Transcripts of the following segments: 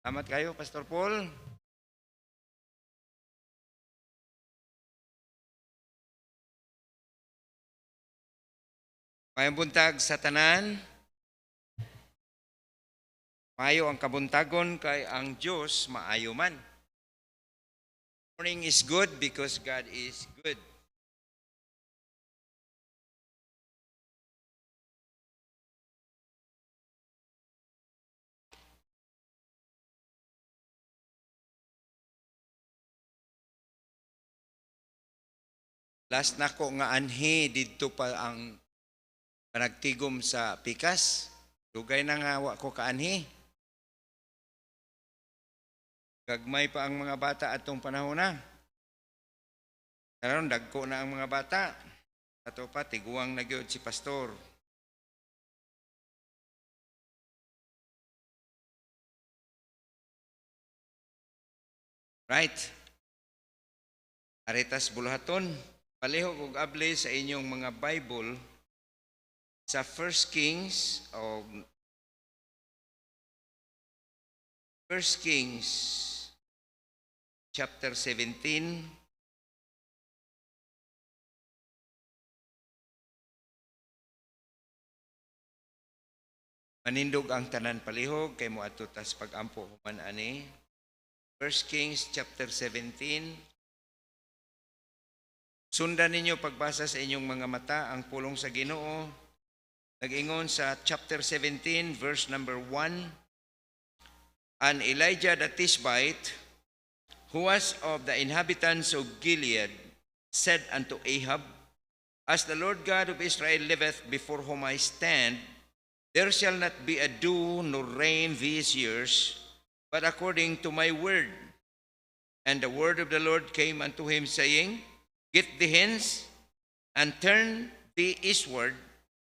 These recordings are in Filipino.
Salamat kayo, Pastor Paul. Mayong buntag sa tanan. Maayo ang kabuntagon kay ang Diyos maayo man. Morning is good because God is good. Last nako nga anhi didto pa ang panagtigom sa pikas. Dugay na nga wa ko kaanhi. Gagmay pa ang mga bata atong panahon na. Karon dagko na ang mga bata. Ato pa tiguang na gyud si pastor. Right. Aritas bulahaton. Palihog og abli sa inyong mga Bible sa 1 Kings o 1 Kings chapter 17. Manindog ang tanan palihog kay moadto tas pag-ampo human ani. 1 Kings chapter 17. Sundan ninyo pagbasa sa inyong mga mata ang pulong sa Ginoo. Nag-ingon sa chapter 17 verse number 1. And Elijah the Tishbite, who was of the inhabitants of Gilead, said unto Ahab, As the Lord God of Israel liveth, before whom I stand, there shall not be a dew nor rain these years, but according to my word. And the word of the Lord came unto him, saying, Get thee hence, and turn thee eastward,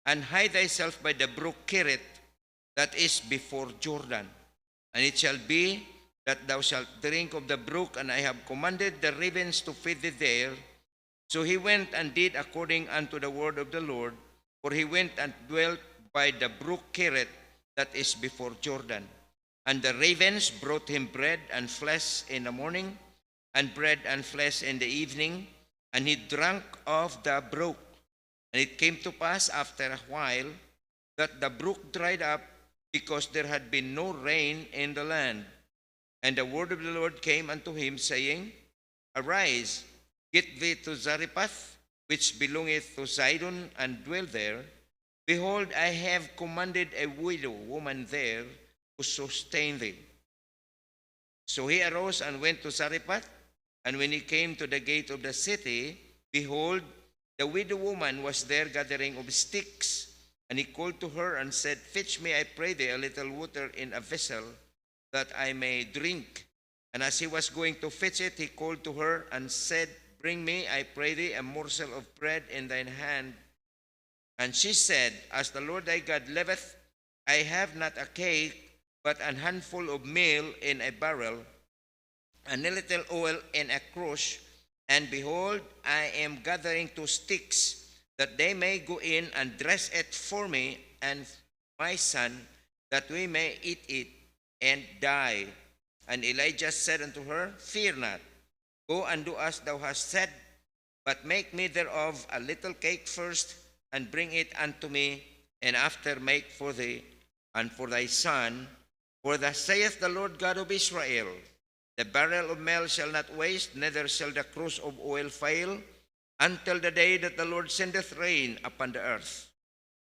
and hide thyself by the brook Kerit, that is before Jordan. And it shall be that thou shalt drink of the brook, and I have commanded the ravens to feed thee there. So he went and did according unto the word of the Lord, for he went and dwelt by the brook Kerit, that is before Jordan. And the ravens brought him bread and flesh in the morning, and bread and flesh in the evening, and he drank of the brook. And it came to pass after a while that the brook dried up, because there had been no rain in the land. And the word of the Lord came unto him, saying, Arise, get thee to Zarephath, which belongeth to Sidon, and dwell there. Behold, I have commanded a widow woman there to sustain thee. So he arose and went to Zarephath. And when he came to the gate of the city, behold, the widow woman was there gathering of sticks. And he called to her and said, Fetch me, I pray thee, a little water in a vessel, that I may drink. And as he was going to fetch it, he called to her and said, Bring me, I pray thee, a morsel of bread in thine hand. And she said, As the Lord thy God liveth, I have not a cake, but an handful of meal in a barrel, and a little oil in a crush, and behold, I am gathering 2 sticks, that they may go in and dress it for me and my son, that we may eat it and die. And Elijah said unto her, Fear not, go and do as thou hast said, but make me thereof a little cake first, and bring it unto me, and after make for thee and for thy son. For thus saith the Lord God of Israel, The barrel of meal shall not waste, neither shall the cruse of oil fail, until the day that the Lord sendeth rain upon the earth.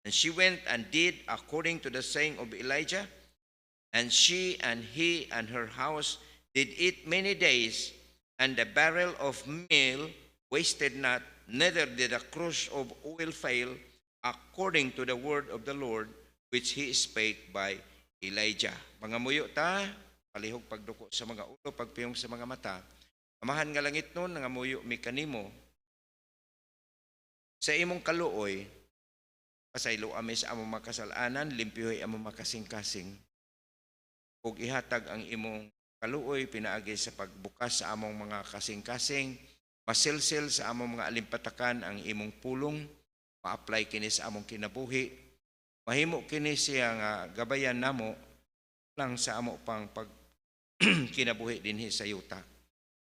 And she went and did according to the saying of Elijah, and she and he and her house did eat many days, and the barrel of meal wasted not, neither did the cruse of oil fail, according to the word of the Lord, which he spake by Elijah. Mga muyo ta, palihog pagduko sa mga ulo, pagpiyong sa mga mata. Amahan nga langit nun, nga muyo mi kanimo. Sa imong kaluoy, pasaylo ami sa among makasalanan, limpyoy among makasing-kasing. Ug ihatag ang imong kaluoy, pinaagi sa pagbukas sa among mga kasing-kasing, masilsil sa among mga alimpatakan ang imong pulong, ma-apply kini sa among kinabuhi, mahimo kini siya nga gabayan namo lang sa amo pang kinabuhi dinhi sa yuta.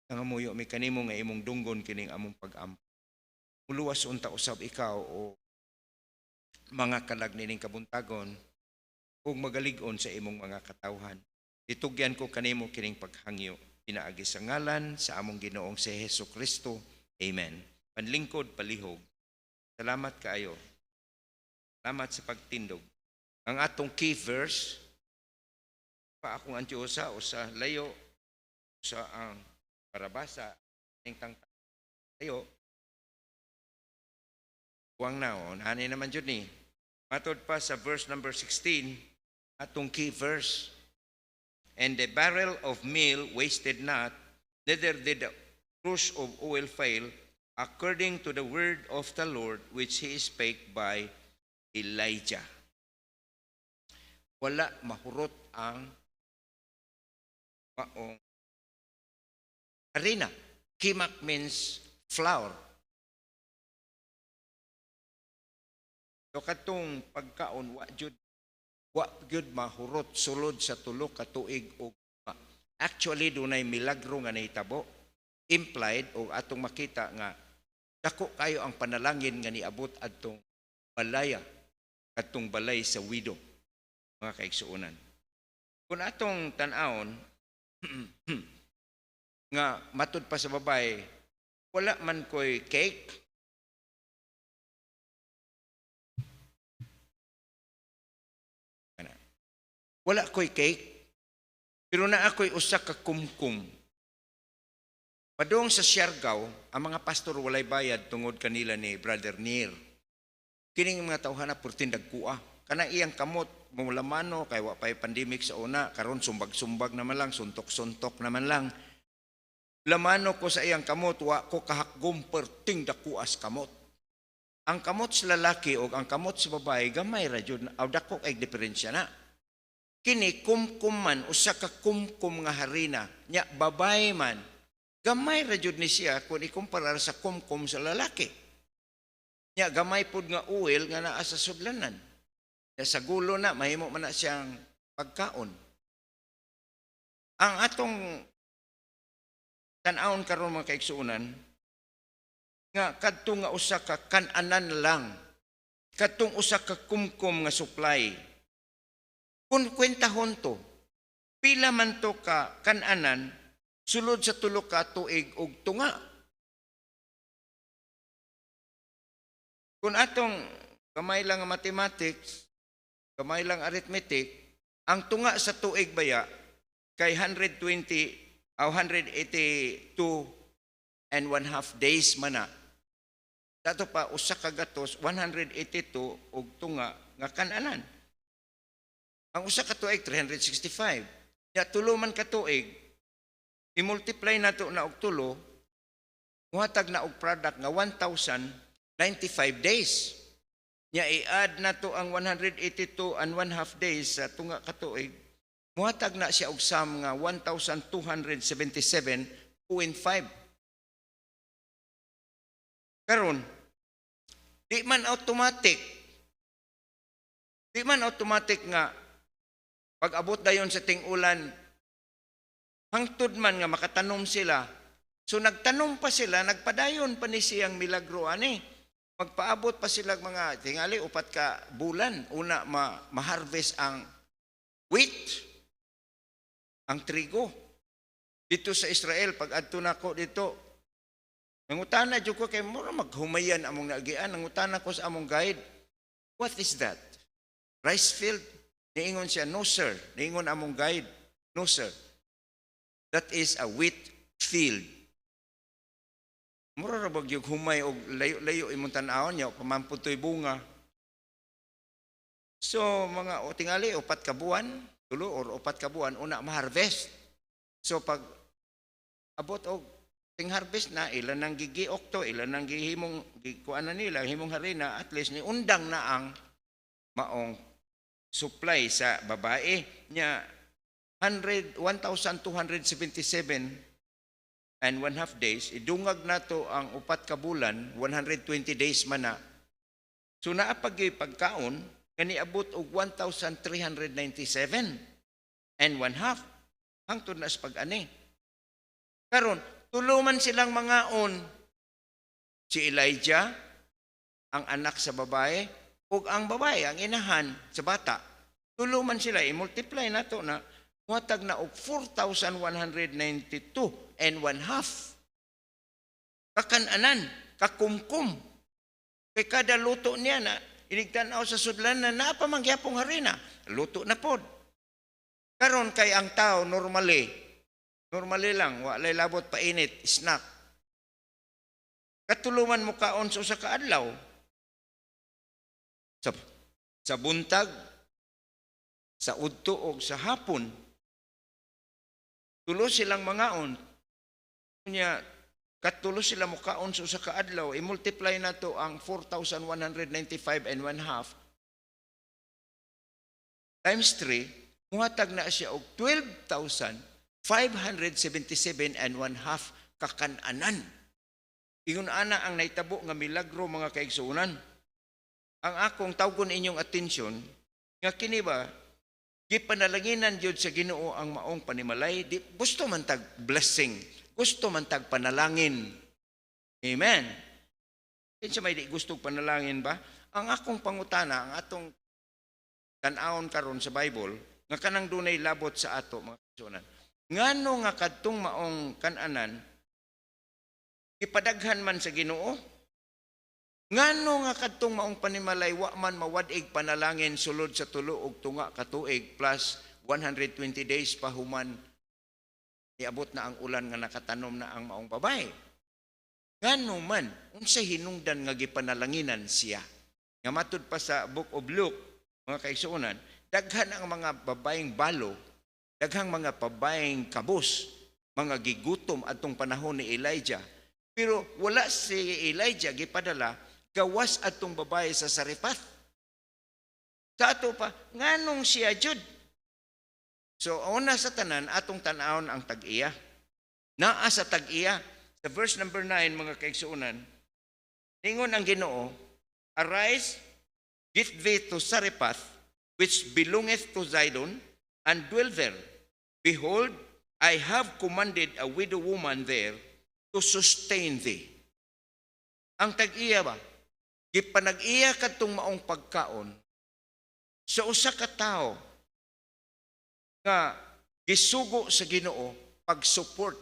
Nangamuyo mi kanimo nga imong dunggon kining among pag-ampo. Muluwas unta usab ikaw o mga kalag nining kabuntagon ug magalig-on sa imong mga katawhan. Itugyan ko kanimo kining paghangyo pinaagi sa ngalan sa among Ginoong si Hesukristo. Amen. Panlingkod palihog. Salamat kaayo. Salamat sa pagtindog. Ang atong key verse pa akong Antiosa o sa layo sa ang parabasa ning tangtang layo. Huwag na o, nahanay naman dyan ni. Matod pa sa verse number 16, atong key verse. And the barrel of meal wasted not, neither did the cruse of oil fail, according to the word of the Lord, which he spake by Elijah. Wala mahurot ang maong harina. Kimak means flour. So katong pagkaon wa jud mahurot sulod sa tulo ka tuig og actually dunay milagro nga nahitabo implied o atong makita nga dako kayo ang panalangin nga niabot adtong balaya katong balay sa widow mga kaigsuonan. Kung atong tan-awon nga matud pa sa babay wala man koy cake. Wala ko'y cake, pero na ako'y usa ka kumkum. Padung sa Siargao, ang mga pastor walay bayad tungod kanila ni Brother Nir. Kining mga tawhana purtin dagkua. Kana iyang kamot, mulamano, kay wa pa'y pandemic sa una, karon sumbag-sumbag naman lang, suntok-suntok naman lang. Lamano ko sa iyang kamot, wa ko kahakgom perting dakuas kamot. Ang kamot sa lalaki o ang kamot sa babae, gamay ra jud, aw dako kay diferensya na. Kini kumkum man usa ka kumkum nga harina nya babay man gamay ra jud ni siya kung ikumpara sa kumkum sa lalaki nya gamay pud nga oil nga naa sa sudlanan nya sa gulo na mahimo man na siyang pagkaon. Ang atong tan-awon karon mga kaigsuonan nga kadto nga usa ka kan-anan lang kadtong usa ka kumkum nga supply. Kung kwentahon to, pila man to ka kananan, sulod sa tulo ka tuig og tunga. Kung atong kamay lang ang mathematics, kamay lang arithmetic, ang tunga sa tuig baya kay 120 o 182 and 1/2 days man na. Dato pa usa ka gatos 182 og tunga nga kananan. Ang usa ka tuig 365. Ya tulo man ka tuig i-multiply nato na og tulo, muhatag na og product nga 1095 days. Nya i-add nato ang 182 and 1/2 days sa tunga ka tuig, muhatag na siya og sum nga 1277.5. Karon di man automatic nga pag-abot dayon sa ting-ulan, hangtod man nga makatanom sila. So nagtanom pa sila, nagpadayon pa ni siyang milagro ani. Magpaabot pa sila mga tingali upat ka bulan una ma-harvest ang wheat, ang trigo. Dito sa Israel pag adto nako dito, nangutana jud ko kay mura maghumayan among naagian, nangutana ko sa among guide. What is that? Rice field? Niingon siya, no sir. Niingon among guide, no sir. That is a wheat field. Mura ra bagyog humay og layo-layo imong tan-awon niya pamamputoy bunga. So mga tingali upat ka buwan, tulo or upat ka buwan una ma-harvest. So pag abot og ting harvest na ilan nang gigiokto, ilan nang gihimong kuan na nila, himong harina, at least ni undang na ang maong supply sa babae niya 1277 and 1/2 days, idungag nato ang upat ka bulan, 120 days man na. So naapag pagkaon kani abot og 1397 and 1/2. hangtod na sa pag-ani. Karon, tuluman silang mangaon. Si Elijah, ang anak sa babae, ug ang babae, ang inahan sa bata. Tuluman sila, i-multiply na to na muhatag na og 4,192 and 1/2. Kakananan, kakumkum. Kay kada luto niya na inigtanaw sa sudlan na napamangyapong harina. Luto na pod. Karon kay ang tao normally lang, walay labot pa init, snack. Katuluman mo kaon sa usa ka adlaw. Sa buntag, sa udto o sa hapon, tulo silang mangaon. Nya katulo sila mo kaon sa usa ka adlaw, i-multiply na to ang 4,195 and 1/2 times 3, muhatag na siya og 12,577 and 1/2 kakananan. Ingon ana ang naitabo nga milagro mga kaigsuonan. Ang akong tawgon inyong atensyon nga kini ba gipanalanginan jud sa Ginoo ang maong panimalay, di gusto man tag blessing, gusto man tag panalangin. Amen. Kinsa may di gusto panalangin ba? Ang akong pangutana, ang atong tan-awon karon sa Bible, nga kanang dunay labot sa ato mga kaigsuonan. Ngano nga kadtong maong kananan ipadaghan man sa Ginoo? Ngano nga kadtong maong panimalay wa man mawad-ig panalangin sulod sa tulo og tunga ka tuig plus 120 days pa human iabot na ang ulan nga nakatanom na ang maong babae? Ngano man unsay hinungdan nga gipanalanginan siya? Nga matud pa sa Book of Luke, mga kaigsuonan, daghan ang mga babaeng balo, daghang mga babaeng kabus, mga gigutom atong panahon ni Elijah. Pero wala si Elijah gipadala gawas atong babae sa Sarephath. Sa ato pa, nganong siya jud? So, una sa tanan, atong tanawon ang tag-iya. Naa sa tag-iya, sa verse number 9, mga kaigsuonan, ningon ang Ginoo, arise, get thee to Sarephath, which belongeth to Zidon, and dwell there. Behold, I have commanded a widow woman there to sustain thee. Ang tag-iya ba? Gipanag-iya kadtong maong pagkaon sa usa ka tawo nga gisugo sa Ginoo pag-support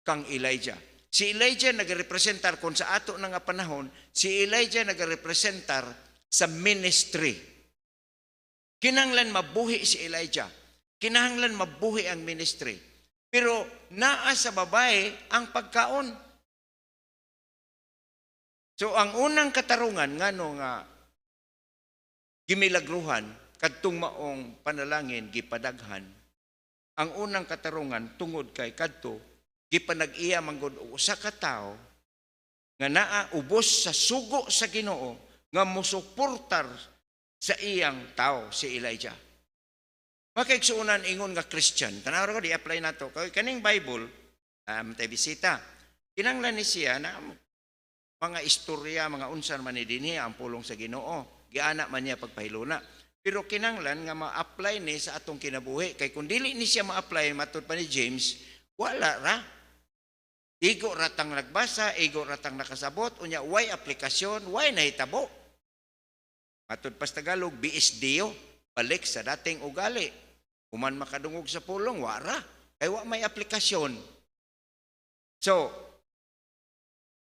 kang Elijah. Si Elijah nagarepresentar kung sa ato na nga panahon, si Elijah nagarepresentar sa ministry. Kinahanglan mabuhi si Elijah. Kinahanglan mabuhi ang ministry. Pero naa sa babae ang pagkaon. So ang unang katarungan ngano nga gimilagruhan kadtong maong panalangin gipadaghan. Ang unang katarungan tungod kay kadto gipanag-iya manggod og usa ka tawo nga naa ubos sa sugo sa Ginoo nga mosuportar sa iyang tawo si Elijah. Makaigsuonan ingon nga Christian, tanaw ko di-apply nato. Kay kaning Bible, tay bisita. Kinahanglan ni siya na mga istorya, mga unsan man ni dinhi ang pulong sa Ginoo. Giana man niya pagpahiluna. Pero kinahanglan nga ma-apply ni sa atong kinabuhi. Kay kung dili ni siya ma-apply matud pa ni James, wala ra. Igo ratang nagbasa, igo ratang nakasabot, unya way aplikasyon, way nahitabo. Matud pa sa Tagalog, biis diyo, balik sa dating ugali. Human makadungog sa pulong, wara. Kaya wa may aplikasyon. So,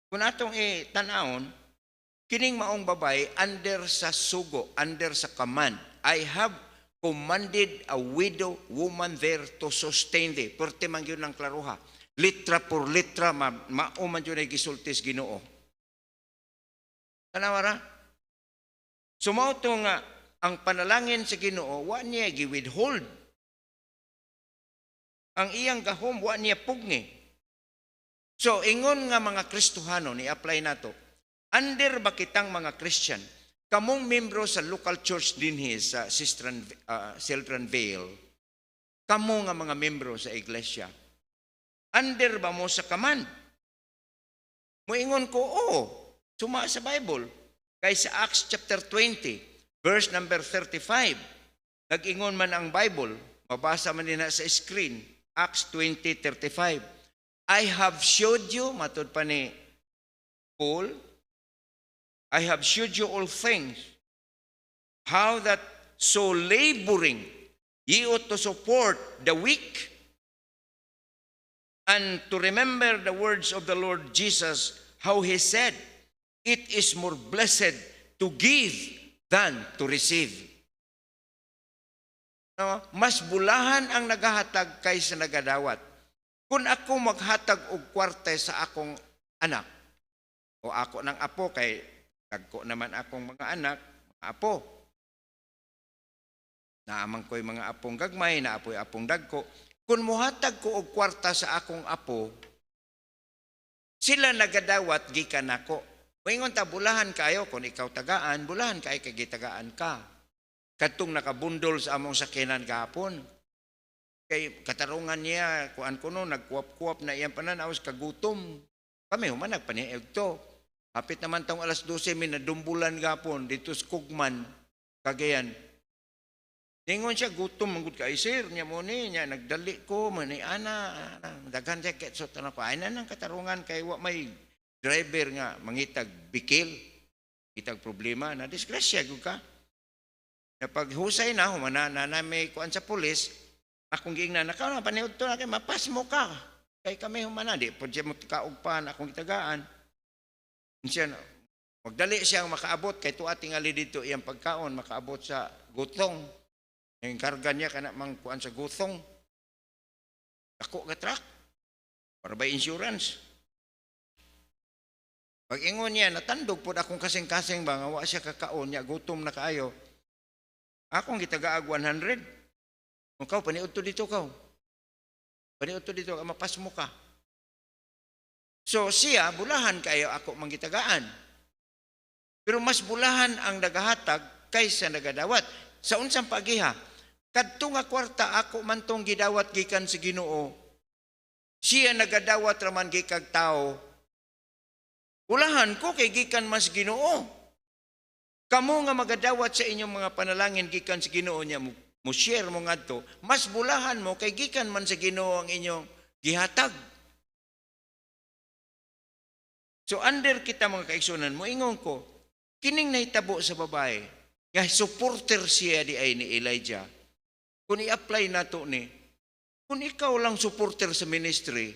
kung atong itanawon, kining maong babae, under sa sugo, under sa command, I have commanded a widow woman there to sustain thee. Pwerte man yun ang klaruha. Litra por litra, mauman yun ay gisultis Ginoo. Tanawara? Sumauto nga, ang panalangin sa Ginoo, wa niya gi-withhold. Ang iyang gahom, wa niya pugni. So, ingon nga mga Kristohano, ni-apply nato, under ba kitang mga Christian, kamong membro sa local church dinhi sa Siltran Vale, kamo nga mga membro sa iglesia, under ba mo sa command? Moingon ko, oo, suma sa Bible. Kay sa Acts chapter 20, verse number 35, nag-ingon man ang Bible, mabasa man nila sa screen, Acts 20:35. I have showed you, matod pa ni Paul, I have showed you all things, how that so laboring ye ought to support the weak, and to remember the words of the Lord Jesus, how he said, it is more blessed to give than to receive. No? Mas bulahan ang nagahatag kaysa nagadawat. Kung ako maghatag og kwarta sa akong anak, o ako ng apo, kay dagko naman akong mga anak, mga apo. Naamang ko'y mga apong gagmay, naapoy apong dagko. Kung muhatag ko og kwarta sa akong apo, sila nagadawat gikan nako. Moingon ta bulahan kayo kung ikaw tagaan, bulahan kay gitagaan ka. Kadtong nakabundol sa among sakinan gahapon. Kay katarungan niya, kuan kuno nagkuwap-kuwap na iyang pananaos kagutom. Kami human nagpanieg to. Hapit naman taong alas 12 minadumbulan gapon dito sa Kugman, Cagayan. Ningon siya gutom manggod kay sir nya mo ni nya nagdali ko mani ana daghan siya ketso tanang ko ay nang katarungan kay wa may driver nga mangitag bikil, itag problema na disgrasya gud ka. Na paghusay na humana na may kuan sa pulis. Akong giingnan, nakaw na, paniod to na kay mapas mo ka. Kay kami humana, di po siya kaugpan, akong itagaan. Siya, magdali siyang makaabot, kay tuwa tingali dito iyang pagkaon, makaabot sa gutong. Yung karga niya, kana mang kuan sa gutong. Ako ka truck, para by insurance. Pag ingon niya, natandog po akong kasing-kasing ba, nga wa siya kakaon niya, gutom na kaayo. Akong gitagaag 100. Kau paniud to dito kau. Paniud to dito, mapas mo ka. So siya, bulahan kayo ako manggitagaan. Pero mas bulahan ang nagahatag kaysa nagadawat. Sa unsang pagiha, kadto nga kwarta ako man tong gidawat gikan sa Ginoo. Siya nagadawat raman gikag tao. Bulahan ko kay gikan mas Ginoo. Kamo nga magadawat sa inyong mga panalangin gikan sa Ginoo niya mo share mo ngadto, mas bulahan mo kay gikan man sa Ginoo ang inyong gihatag. So under kita mga kaigsunan, moingon ko, kining nahitabo sa babae, nga supporter siya di ay ni Elijah. Kung i-apply nato ni, kung ikaw lang supporter sa ministry,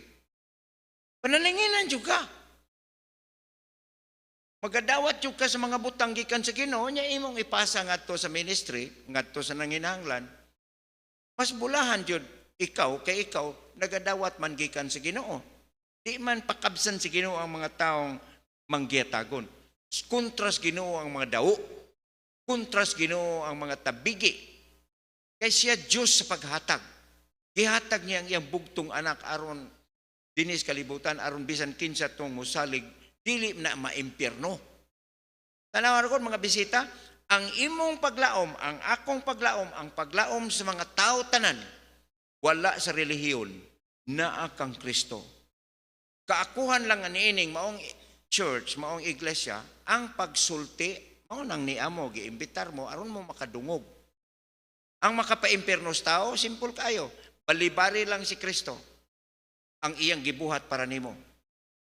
panalinginan juga. Magadawat yung ka sa mga butang gikan sa Ginoo, niya imong ipasa ngadto sa ministry, ngadto sa nanginahanglan. Mas bulahan jud ikaw kay ikaw nagadawat man gikan sa Ginoo. Di man pakabsan sa Ginoo ang mga taong manggiyatagon. Kontras Ginoo ang mga dawo. Kontras Ginoo ang mga tabigi. Kay siya Diyos sa paghatag. Gihatag niya ang iyang bugtong anak aron dinis kalibutan aron bisan kinsa tong musalig dili na maimpyerno. Tanawan ko mga bisita, ang imong paglaom, ang akong paglaom, ang paglaom sa mga tao tanan, wala sa relihiyon, naa kang Kristo. Kaakuhan lang ang niining, maong church, maong iglesia, ang pagsulti, mao nang niamo, giimbitar mo, aron mo makadungog. Ang makapaimpyerno sa tao, simple kayo, balibari lang si Kristo, ang iyang gibuhat para nimo.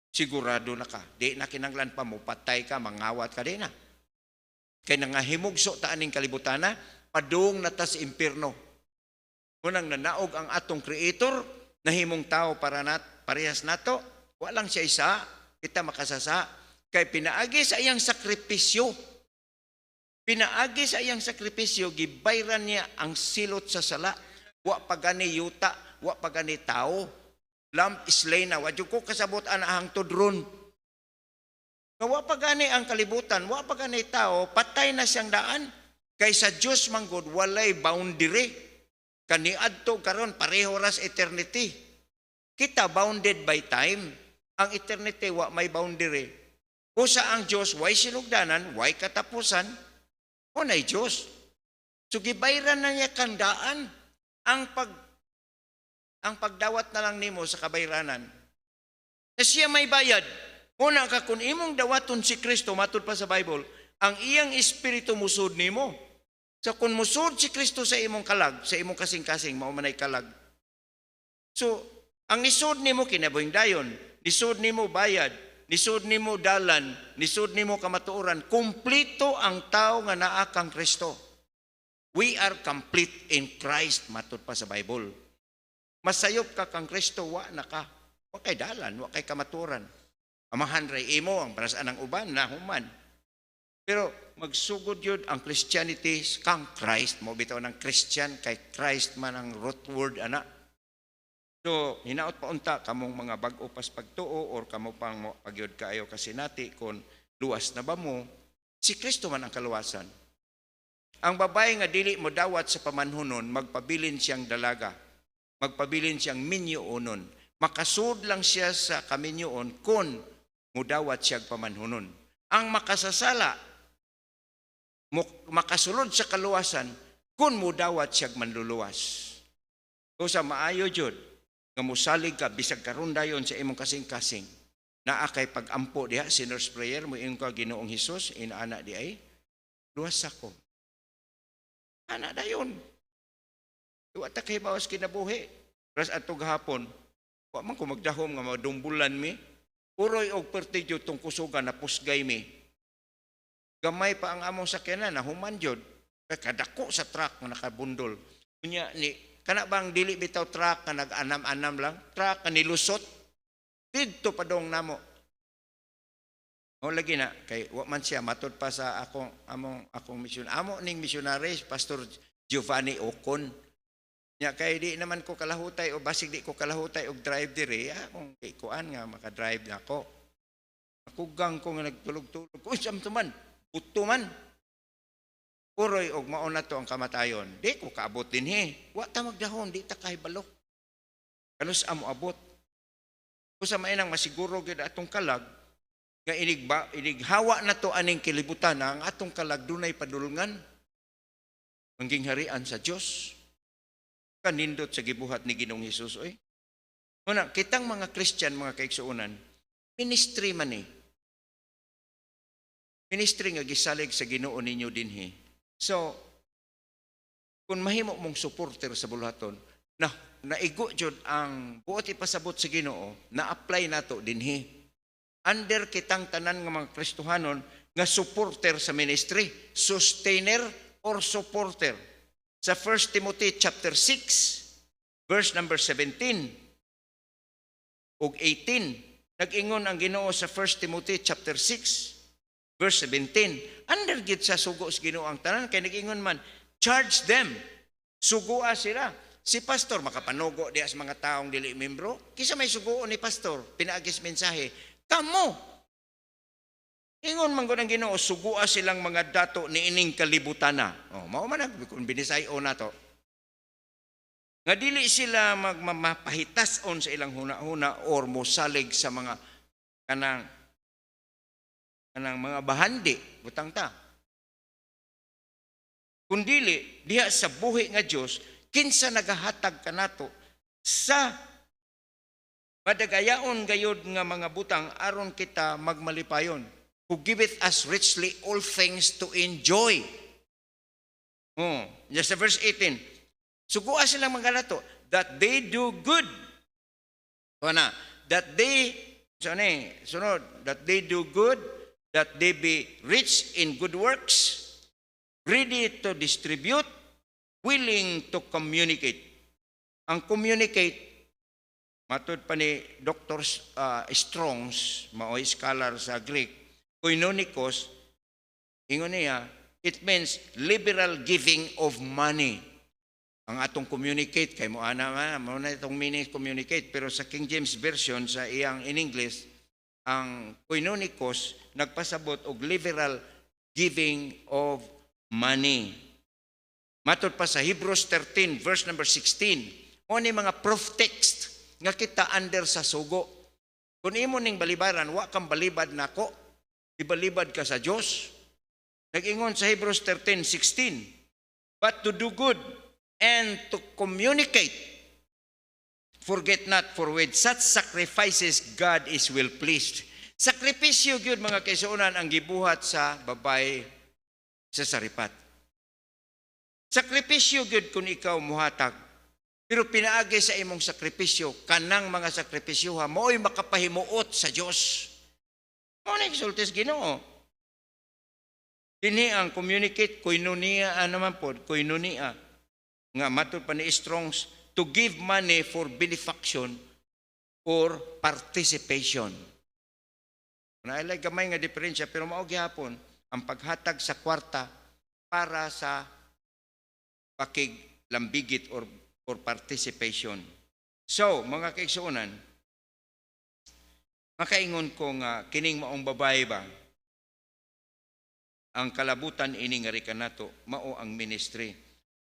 Sigurado na ka. Di na kinanglan pa mo, patay ka, mangawat ka din na. Kaya nangahimugso taaning kalibutana, padung na ta sa impyerno. Unang nanaog ang atong Creator, nahimong tao para parehas nato, walang siya isa, kita makasasa. Kaya pinaagi sa iyang sakripisyo. Pinaagi sa iyang sakripisyo, gibayran niya ang silot sa sala. Wa pagani yuta, wa pagani tao. Lamp islay na, wadyo ko kasabot anahang tudron. Wa pa gani ang kalibutan, wa pa gani tao, patay na siyang daan. Kaysa Diyos manggod, walay boundary. Kaniadto karon pareho ras eternity. Kita bounded by time. Ang eternity, wa may boundary. Kusa ang Diyos, way sinugdanan, way katapusan, o na'y Diyos. So gibayran na niya kandaan ang pagdawat na lang nimo sa kabayranan. Na siya may bayad. Una ka kung imong dawaton si Kristo, matud pa sa Bible, ang iyang espiritu musud nimo. So kung musud si Kristo sa imong kalag, sa imong kasing-kasing, mao manay kalag. So, ang nisod nimo kinabuhing dayon, nisod nimo bayad, nisod nimo dalan, nisod nimo kamatuoran, kumpleto ang tao nga naa kang Kristo. We are complete in Christ, matud pa sa Bible. Masayop ka kang Kristo, wa na ka. Wa kay dalan, wa kay kamatuoran. Amahan ray imo ang parasaan ng uban na human. Pero magsugod yun ang Christianity kang Christ. Mo bitaw ng Christian kay Christ man ang root word ana. So, hinaot pa unta kamong mga bag-o pas pagtuo or kamo pang pagyod kaayo kasi nati kung luwas na ba mo, si Kristo man ang kaluwasan. Ang babae nga dili mo dawat sa pamanhunon, magpabilin siyang dalaga. Magpabilin siyang minyoonon. Makasud lang siya sa kaminyoon kung mudawat siyang pamanhunon. Ang makasasala, makasulod sa kaluwasan kung mudawat siyang manluluwas. O sa maayo jud, nga musalig ka, bisag karon dayon sa imong kasing-kasing, naa kay pag-ampo diha, sinner's prayer, mo yung ka Ginoong Hesus, inaana di ay, luwas ako. Ana dayon. Iwa ta kay bawas kinabuhi. Ras atog hapon, wa man ko magdahom nga madumbulan mi, uroy og pertidyo tong kusugan na pusgay mi. Gamay pa ang among sakyanan na human jud, kay kadako sa truck nga nakabundol. Kunya ni kana bang dili bitaw truck nga nag-anam-anam lang, truck nga nilusot didto padong namo. O lagi na kay wa man siya matud pa sa akong misyon. Amo ning missionary Pastor Giovanni Ocon. Nya kay di naman ko kalahutay o basig di ko kalahutay og drive diri, kung kuan nga maka-drive na ako. Akugang ko nga nagtulog-tulog. Uy, samto man, buto man. Puroy og mao na to ang kamatayon. Di ko kaabot dinhi. Wa ta magdahon, di ta kahibalok. Kanus amo abot. Kusa mainang masiguro gid atong kalag nga inighawa na to aning kilibutan ang atong kalag dunay padulungan. Mangging harian sa Dios. Kanindot sa gibuhat ni Ginoong Hesus oy. Una, kitang mga Christian, mga kaigsuonan, ministry man eh. Ministry nga gisalig sa Ginoo ninyo dinhi. So, kung mahimo mong supporter sa buluhaton, naigo jud ang buot ipasabot sa Ginoo, na-apply nato dinhi. Under kitang tanan nga mga Kristohanon nga supporter sa ministry, sustainer or supporter. Sa 1 Timothy chapter 6, verse number 17 ug 18, nag-ingon ang Ginoo sa 1 Timothy chapter 6, verse 17, under gid sa sugo sa Ginoo ang tanan, kay nag-ingon man, charge them, sugua sila. Si pastor makapanugo diha sa mga taong dili membro, kisa may suguon ni pastor, pinaagis mensahe, kamo. Ingon man gud ang Ginoo, sugua silang mga dato ni ining kalibutana. Oh, mao man kung binisayo nato. Nga dili sila magmapahitason sa ilang huna-huna or mosalig sa mga kanang mga bahandi, butang ta. Kundili diha sa buhi nga Dios, kinsa nagahatag kanato sa madagayaon gayud nga mga butang aron kita magmalipayon. Who giveth us richly all things to enjoy. Just sa verse 18, sugua silang mga nato that they do good. That they, sunod, that they do good, that they be rich in good works, ready to distribute, willing to communicate. Ang communicate, matud pa ni Dr. Strongs, maoy scholar sa Greek, koinonikos, ingon niya, it means liberal giving of money. Ang atong communicate, kay mo na itong meaning communicate, pero sa King James Version, sa iyang in English, ang koinonikos, nagpasabot og liberal giving of money. Matod pa sa Hebrews 13, verse number 16, o ni mga proof text, nga kita under sa sugo. Kung imo ning balibaran, wa kang balibad nako, ibalibad ka sa Diyos. Nag-ingon sa Hebrews 13:16, but to do good and to communicate, forget not, for with such sacrifices God is well pleased. Sakripisyo gyud mga kaisunan ang gibuhat sa babay sa saripat. Sakripisyo gyud kung ikaw muhatag Pero pinaagi sa imong sakripisyo, kanang mga sakripisyo ha, mo'y makapahimuot sa Dios. Mo na exultes Ginoo. Kini ang communicate koinonia naman pod, koinonia nga matud pa ni Strongs, to give money for benefaction or participation. Nailay gamay nga diferensya pero mao gyapon ang paghatag sa kwarta para sa pakiglambigit or participation. So, mga kaigsuonan, makaingon ko nga kining maong babae ba ang kalabutan ini nga rika nato mao ang ministry.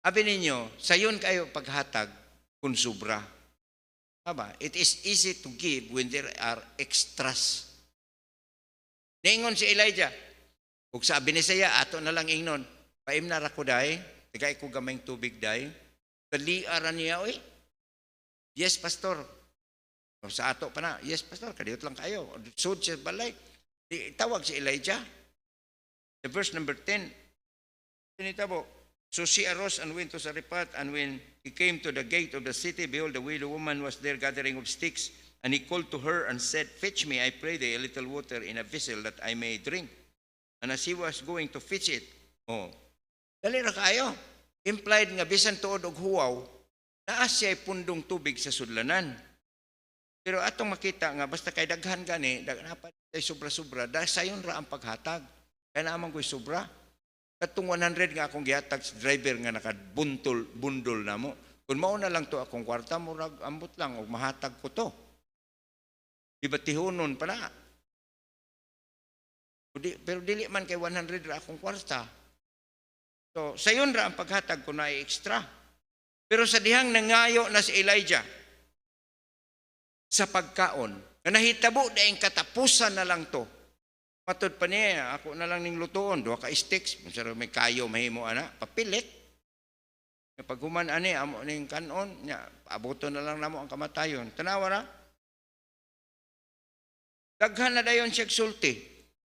Abi ninyo, sayon kayo paghatag kung sobra. Aba, it is easy to give when there are extras. Ningon si Elijah, ug sabi ni saya ato na lang ingnon, paim na ra ko day, tigay ko gamayng tubig day. Kaliaran niya, oy. Yes, pastor. Sa ato pa na, yes, pastor, kadiyot lang kayo. Sud siya balay. Tawag si Elijah. The verse number 10. Tinitabo. So she arose and went to Zarephath, and when he came to the gate of the city, behold, the widow woman was there gathering of sticks. And he called to her and said, fetch me, I pray thee, a little water in a vessel that I may drink. And as he was going to fetch it, dali ra kayo. Implied nga bisan tuod og huwaw, naa siya pundong tubig sa sudlanan. Pero atong makita nga basta kay daghan gani, dapat ay sobra-sobra, dahil sayon ra ang paghatag. Kaya naman ko'y sobra. Katong 100 nga akong gihatag sa driver nga nakabundol na mo. Kung mauna lang to akong kwarta, murag ambot lang o mahatag ko to. Di ba tihunon pa na? Pero dili man kay 100 ra akong kwarta. So, sayon ra ang paghatag ko na extra. Pero sa dihang nangayo na si Elijah sa pagkaon, na nahitabo daing katapusan na lang to. Matod pa niya, ako na lang ning lutuon, duha ka sticks, may kayo mahimo ana, papilit. Kapag human ani amo ning kanon, nya paaboton na lang namo ang kamatayon. Tanawa ra. Daghan na dayon siya sulti.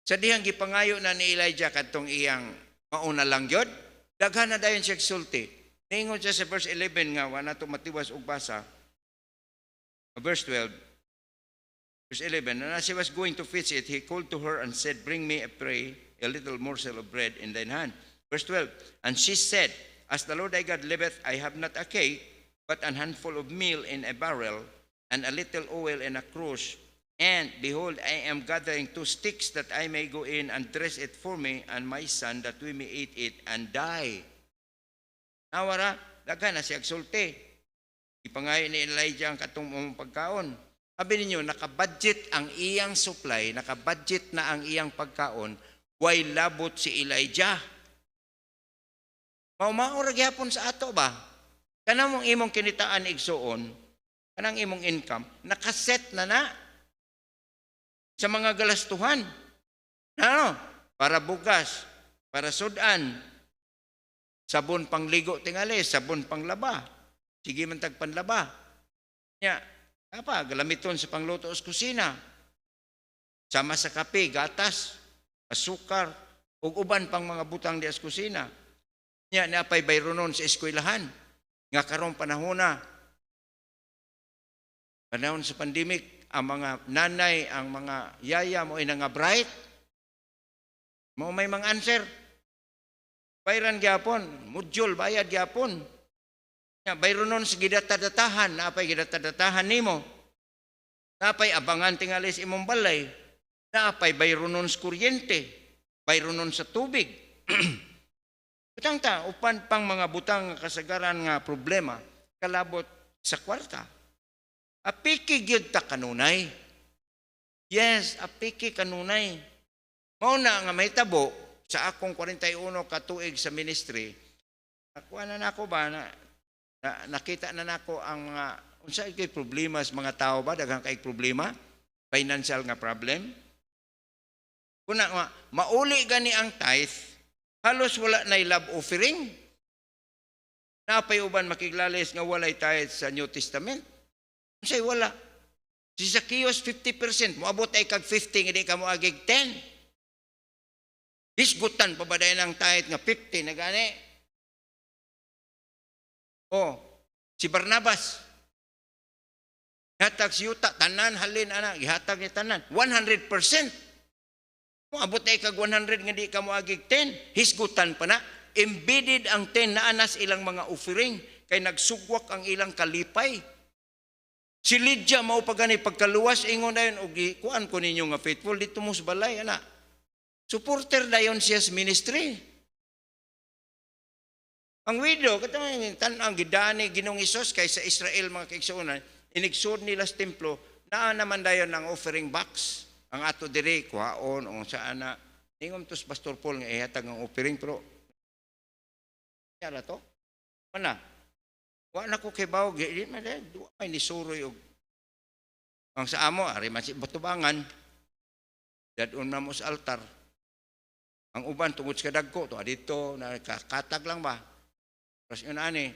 Sa dihang gipangayo na ni Elijah kadtong iyang mauna lang gyud, daghan na dayon siya sulti. Ningon siya sa verse 11 nga wala to matiwas og basa. Verse 12. Verse 11, and as he was going to fetch it, he called to her and said, bring me, I pray, a little morsel of bread in thine hand. Verse 12, and she said, as the Lord thy God liveth, I have not a cake, but an handful of meal in a barrel, and a little oil in a cruse. And behold, I am gathering 2 sticks that I may go in and dress it for me and my son, that we may eat it and die. Nawara, daghan na siya sulti. Ipangayo ni Elijah ang katong pagkaon. Sabi ninyo, nakabudget ang iyang supply, nakabudget na ang iyang pagkaon, way labot si Elijah. Mao-mao ra gyapon sa ato ba? Kanang mong imong kinitaan igsuon, kanang imong income, nakaset na sa mga galastuhan. Ano? Para bugas, para sudan, sabon pangligo tingali, sabon panglaba, sige man tag panlaba. Nya, apa, galamiton sa pangluto sa kusina. Sama sa kape, gatas, asukar, ug uban pang mga butang di sa kusina. Nya, napay bayronon sa eskwelahan. Nga karong panahon sa pandemic, ang mga nanay, ang mga yaya mo ay nga bright. Mo may mga answer. Bayran gyapon, module bayad gyapon. Ya bayronon sa gidatadatahan, napay gidatadatahan nimo. Napay abangan tingali sa imong balay. Napay bayronon sa kuryente, bayronon sa tubig. Butang ta upan pang mga butang kasagaran nga problema kalabot sa kwarta. Apiki gyud ta kanunay. Yes, apiki kanunay. Mao na nga mahitabo sa akong 41 ka tuig sa ministry. Nakuha na nako ba na nakita na nako ang mga unsay kay problema sa mga tao ba daghang kay problema, financial nga problem. Kuna nga mauli gani ang tithe, halos wala nay love offering. Napay uban makiglales nga walay tithe sa New Testament. Unsay wala. Si Zacchaeus 50%, moabot ay kag 50 hindi ka moagig 10. Hisgutan pa ba dayon ang tithe nga 50 na gani? Oh, Si Barnabas, gihatag si yuta, tanan, halin, anak, gihatag ni tanan. 100%. Kung abot ay kag 100 nga di ka mo agig 10, hisgutan pa na. Embedded ang 10 na anas ilang mga offering, kay nagsugwak ang ilang kalipay. Si Lydia mao pa gani pagkaluwas, ingon dayon, og kuan ko ninyo nga faithful, dito mo sa balay, anak. Supporter dayon siya sa ministry. Ang widow, katong tan-ang gidani Ginoong Hesus kay sa Israel mga kaigsuonan, inigsud nila sa templo, naa naman dayon ang offering box. Ang ato diri kuhaon o saan na. Ingom tos Pastor Paul nga ihatag ang offering, pero yala to? Mana? Wa na ko kay bawog, di man duwa may nisuroy og ang sa amo ari man si batubangan. Dadun na mo sa altar. Ang uban tungod sa kadagko to adito na katag lang ba? Tapos yun ani,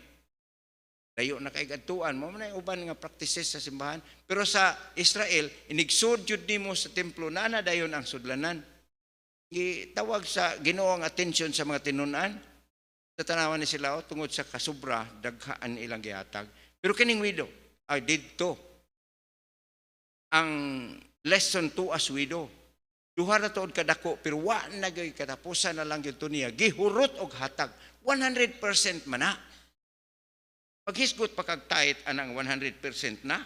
layo na kay gadtuan mo man uban nga practices sa simbahan. Pero sa Israel, inigsud jud nimo sa templo na dayon ang sudlanan. Gitawag sa Ginoo ang atensyon sa mga tinun-an. Sa tanawan ni sila tungod sa kasubra daghaan ilang gihatag. Pero kining widow ay didto ang lesson to as widow. Duha ra tuod kadako pero wa na gyud katapusan na lang gyud niya. Gihurot og hatag 100% man na. Paghisgot pa kag tithe anang 100% na.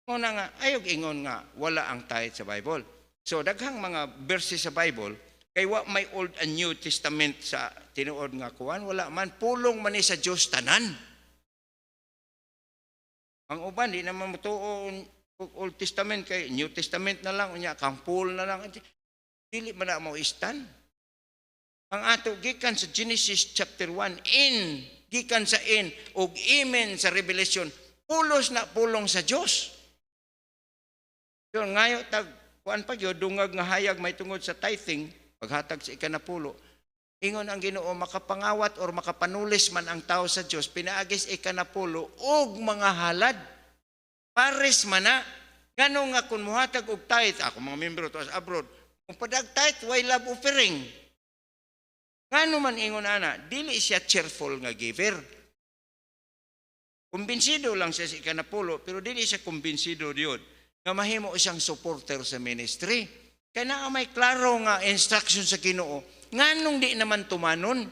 Una nga ayog ingon nga wala ang tithe sa Bible. So daghang mga verses sa Bible kay wa may Old and New Testament sa tinuod nga kuan, wala man pulong man ni sa Dios tanan. Ang uban di naman mutuo Old Testament kay New Testament na lang unya kang pool na lang. Dili man na mo istan. Ang ato gikan sa Genesis chapter 1 gikan sa ug amen sa Revelation, pulos na pulong sa Dios. So ngayo tag kuan pa gyud dungag nga hayag may tungod sa tithing. Paghatag sa ikanapulo, ingon ang Ginoo makapangawat or makapanulis man ang tao sa Dios pinaagis ikanapulo og mga halad. Pares man na. Ngano nga kun muhatag og tithe, ako mga membro to sa abroad, kung padag tithe, why love offering? Ngano man ingon ana, dili siya cheerful nga giver. Kumbinsido lang siya sa ikanapulo, pero dili siya kumbinsido diyon nga mahimo siyang supporter sa ministry. Kaya na may klaro nga instruction sa Ginoo, nganong di naman tumanon.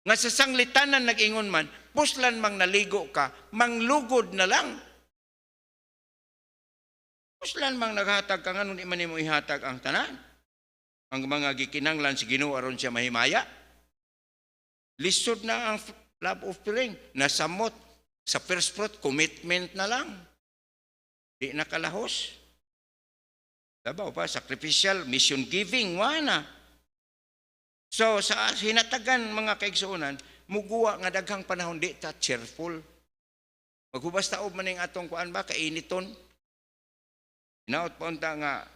Nga sa sanglitanan nag-ingon man, puslan mang naligo ka, manglugod na lang. Puslan mang naghatag ka, nganong di man mo ihatag ang tanan. Ang mga gikinanglan si Ginoo aron siya mahimaya. Lisod na ang love offering, nasamot sa first fruit, commitment na lang. Di nakalahos. Dabaw pa, sacrificial, mission giving, wana. So, sa hinatagan mga kaigsuonan, muguwa nga daghang panahon di ta cheerful. Maghubas taob man yung atong kuan ba, kainiton. Hinaot pa unta nga,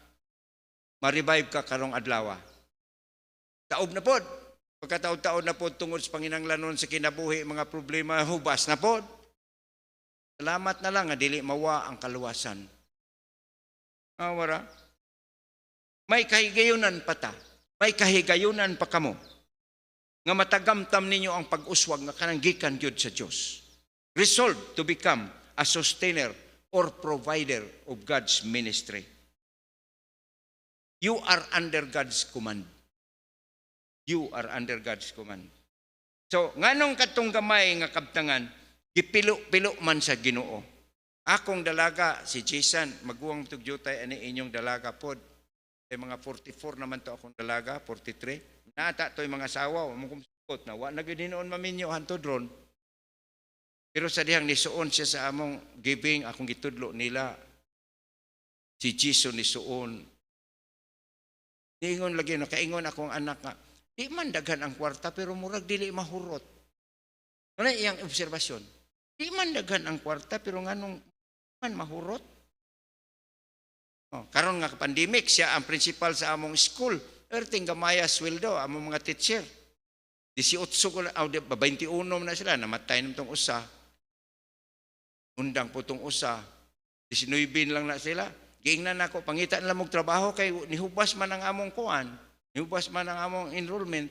ma-revive ka karong adlaw. Taob na pod. Pagkataod-taod na pod tungod sa panginanglanon sa kinabuhi, mga problema, hubas na pod. Salamat na lang nga dili mawa ang kaluwasan. Wara. May kahigayunan pa ta. May kahigayunan pa kamo. Nga matagamtam ninyo ang pag-uswag nga kanang gikan gyud sa Dios. Resolve to become a sustainer or provider of God's ministry. You are under God's command. You are under God's command. So, nganong katong gamay nga kabtangan, gipilo-pilo man sa Ginoo. Akong dalaga, si Jason, maguwang tugyutay ani inyong dalaga pod. Ay mga 44 naman to akong dalaga, 43. Naata to yung mga asawa, mong kumsukot na, wa nagidinoon maminyo hantod ron. Pero sa dihang nisuon siya sa among giving, akong gitudlo nila, si Jason nisuon. Ingon lagi, nakaingon akong anak nga, di man daghan ang kwarta, pero murag dili mahurot. Ano iyang obserbasyon? Di man daghan ang kwarta, pero nganong man mahurot? Karon nga pandemic, siya ang principal sa among school. Erting gamaya sweldo, among mga teacher. 18 ko na, 21 na sila, namatay na itong usa. Undang po itong usa. 19 lang na sila. Giingnan ako, pangitan lang mong trabaho, kay nihubas man ang among kuan, nihubas man ang among enrollment.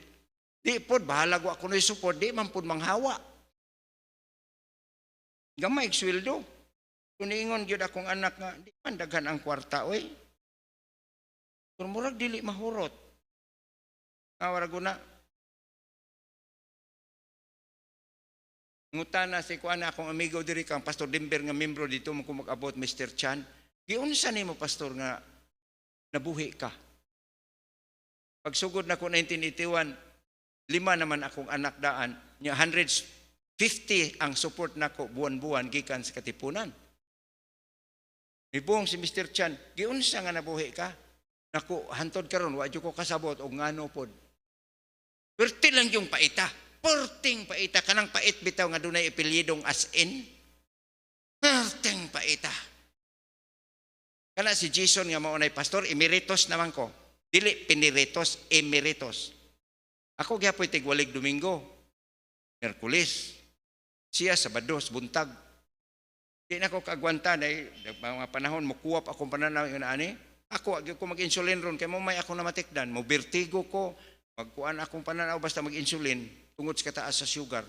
Di po, bahala ko ako na support, di man po manghawa. Gamay sweldo. Kung niingon gyud akong anak nga, di man daghan ang kwarta, oy. Kung murag dili mahurot. Awara guna. Ngutana si kuana akong amigo diri kang Pastor Dimber nga membro dito mo mag-abot Mr. Chan. Giunsa nimo pastor nga nabuhi ka? Pagsugod na ko 1981, 5 naman akong anak daan, nya 150 ang support nako buwan-buwan gikan sa katipunan. Ibong si Mr. Chan, giunsa nga nabuhi ka? Naku, hantod karon wa jud ko kasabot og ngano pod. Perti lang yung paita. Perting paita kanang pait bitaw nga dunay apelyidong as in. Perting paita. Kana si Jason nga maunay pastor, emeritus naman ko. Dili piniritos, emeritus. Ako gyapoy tigwalig Domingo, Merkulis. Siya Sabados, buntag. Di na ko kagwanta dahil mga panahon mukuwap akong pananaw yun ani. Ako agi ko mag-insulin ron kay mo may ako na matikdan, mo vertigo ko, magkuan akong pananaw basta mag-insulin tungod sa kataas sa sugar.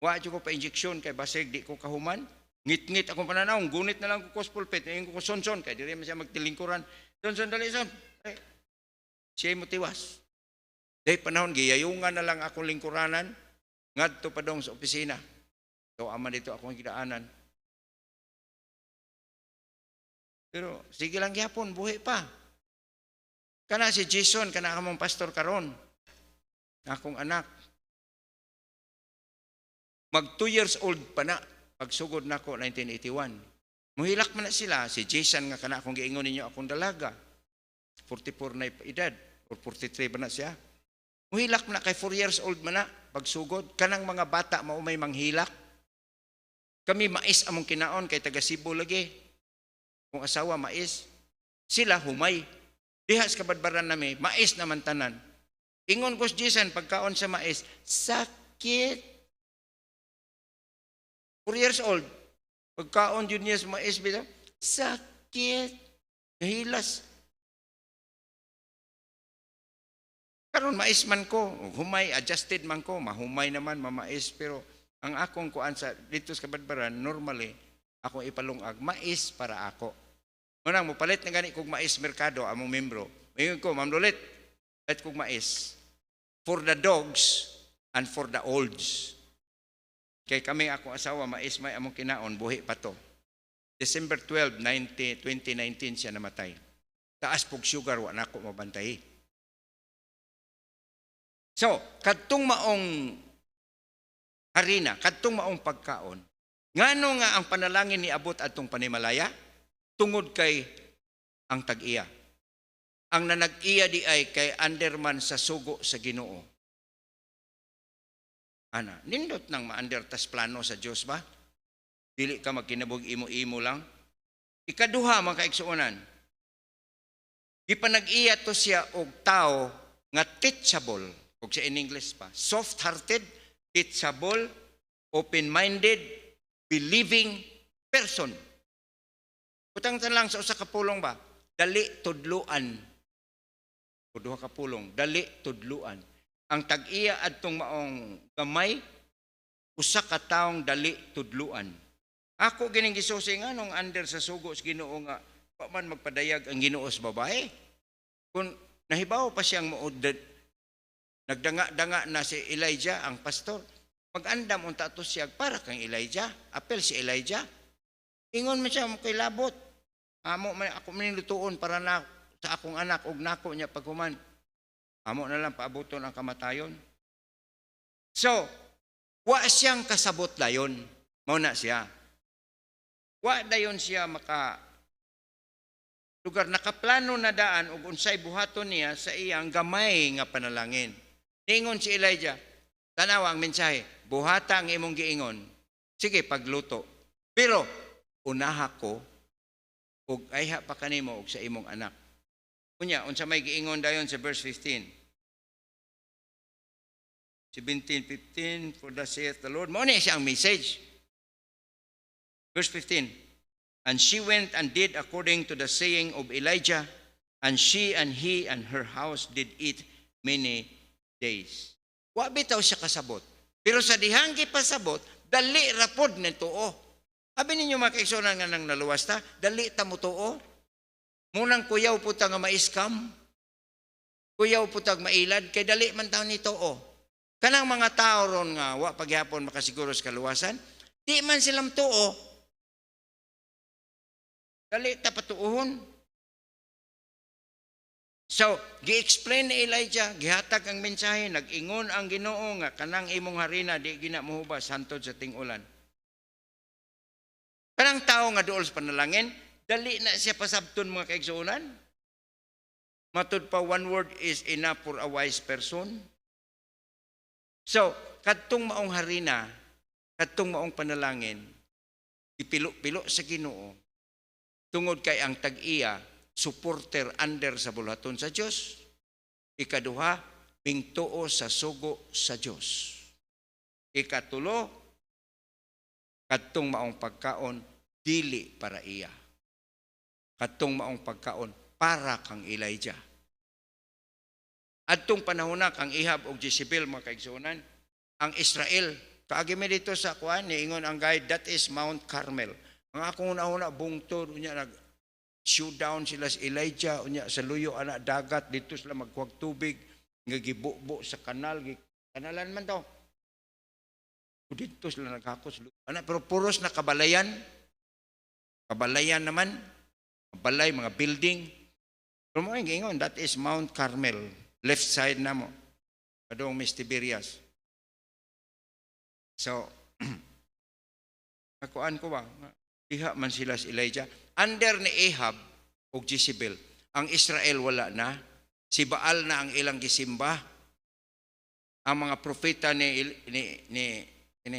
Wa jud ko pa injection kay basig di ko kahuman. Ngit-ngit akong pananaw, gunit na lang ko kospulpit, ngayon ko sonson kay diri man siya magtilingkuran. Sonson dali son. Ay, siya mo tiwas. Dahil panahon giyayungan na lang akong lingkuranan ngadto pa dong sa opisina. So ama dito akong gidaanan. Pero sige lang gyapon, buhi pa. Kana si Jason, kana kamong pastor karon. Akong anak. Mag 2 years old pa na pagsugod nako 1981. Muhilak man na sila si Jason nga kana akong giingon ninyo akong dalaga. 44 na edad or 43 ba na siya. Muhilak na kay 4 years old man na pagsugod kanang mga bata mao may manghilak. Kami mais among kinaon kay taga Cebu lagi. Kung asawa mais, sila humay. Dihas kabadbaran nami, mais naman tanan. Ingon ko si Jason pagkaon sa mais, sakit. 4 years old. Pagkaon yun niya sa mais, bitaw, sakit. Nahilas. Karon mais man ko, humay, adjusted man ko, mahumay naman, mamais, pero ang akong kuan sa dito sa kabadbaran, normally, akong ipalungag, mais para ako. Munang mupalit na gani kog mais merkado among membro. Mayon ko, Ma'am Lolet, palit kog mais for the dogs and for the olds. Kay kami akong asawa mais may among kinaon buhi pa to. December 12, 2019 siya namatay. Taas pog sugar wa nako mabantay. So, kadtong maong harina, kadtong maong pagkaon, ngano nga ang panalangin ni abot atong panimalaya? Tungod kay ang tag-iya. Ang nanag-iya di ay kay underman sa sugo sa Ginoo. Ana, nindot nang ma-under tas plano sa Dios ba? Dili ka magkinabog imo-imo lang. Ikaduha mga kaigsuonan. Gipanag-iya to siya og tao nga teachable, og sa in English pa, soft-hearted, teachable, open-minded, believing person. Utang lang sa usa ka pulong ba? Dali tudluan. Duha ka pulong, dali tudluan. Ang tag-iya adtong maong gamay, usa ka taong dali tudluan. Ako gining gisusi nga nung under sa sugo sa Ginoo nga wa man magpadayag ang Ginoo sa babae. Kung nahibaw pa siyang muudad, nagdanga-danga na si Elijah ang pastor. Mag-andam unta to siya para kang Elijah, apel si Elijah. Ingon man siya kay labot. Amo man ako manilutuon para na sa akong anak og nako niya paghuman. Amo na lang paabuton ang kamatayon. So, wa siyang kasabot dayon. Mao na siya. Wa dayon siya maka lugar nakaplano na daan ug unsay buhaton niya sa iyang gamay nga panalangin. Ningon si Elijah, tanawa ang mensahe, buhata ang imong giingon. Sige, pagluto. Pero unaha ko ug ayha pa kanimo og sa imong anak. Unya, unsa may giingon dayon sa verse 15. 17:15, for thus saith the Lord. Mao ni siyang message. Verse 15. And she went and did according to the saying of Elijah, and she and he and her house did eat many days. Wa bitaw siya kasabot. Pero sa dihang gipasabot, Dali rapod ni tuo. Abi ninyo mga kaigsunan nga nang naluwas ta, dali ta mo tuo. Munang kuyaw po ta nga maiskam. Kuyaw po ta mailad, kay dali man taon ni tuo. Kanang mga tao ron nga, wa paghapon makasiguro sa kaluwasan, di man silang tuo. Dali ta patuuhon. So, gi-explain ni Elijah, gihatag ang mensahe, nag-ingon ang Ginoo nga kanang imong harina di gina mohubas hantod sa ting-ulan. Kanang tao nga duol sa panalangin, dali na siya pasabton mga kaigsuonan. Matud pa, one word is enough for a wise person. So, kadtong maong harina, kadtong maong panalangin, ipilo-pilo sa Ginoo, tungod kay ang tag-iya, supporter under sa bulaton sa Diyos. Ikaduha, pingtuo sa sugo sa Diyos. Ikatulo, kadtong maong pagkaon, dili para iya. Kadtong maong pagkaon, para kang Elijah. Adtong panahon na kang Ihab og Jezebel mga kaigsuonan, ang Israel, kaagi mi dito sa kuan, niingon ang guide, that is Mount Carmel. Ang akong una-una, bungtod, unya showdown sila sa Elijah, unya sa luyo anak dagat, dito sila magkuhag tubig, nga gibubo sa kanal, kanalan man daw. Dito sila naghakos. Pero puros na kabalayan. Kabalayan naman. Kabalay, mga building. Pero mo ingon, that is Mount Carmel. Left side na mo. Padong Miss Tiberias. So, nakuan ko ba? Iha man sila sa Elijah. Under ni Ahab o Jezebel, ang Israel wala na. Si Baal na ang ilang gisimba. Ang mga propeta ni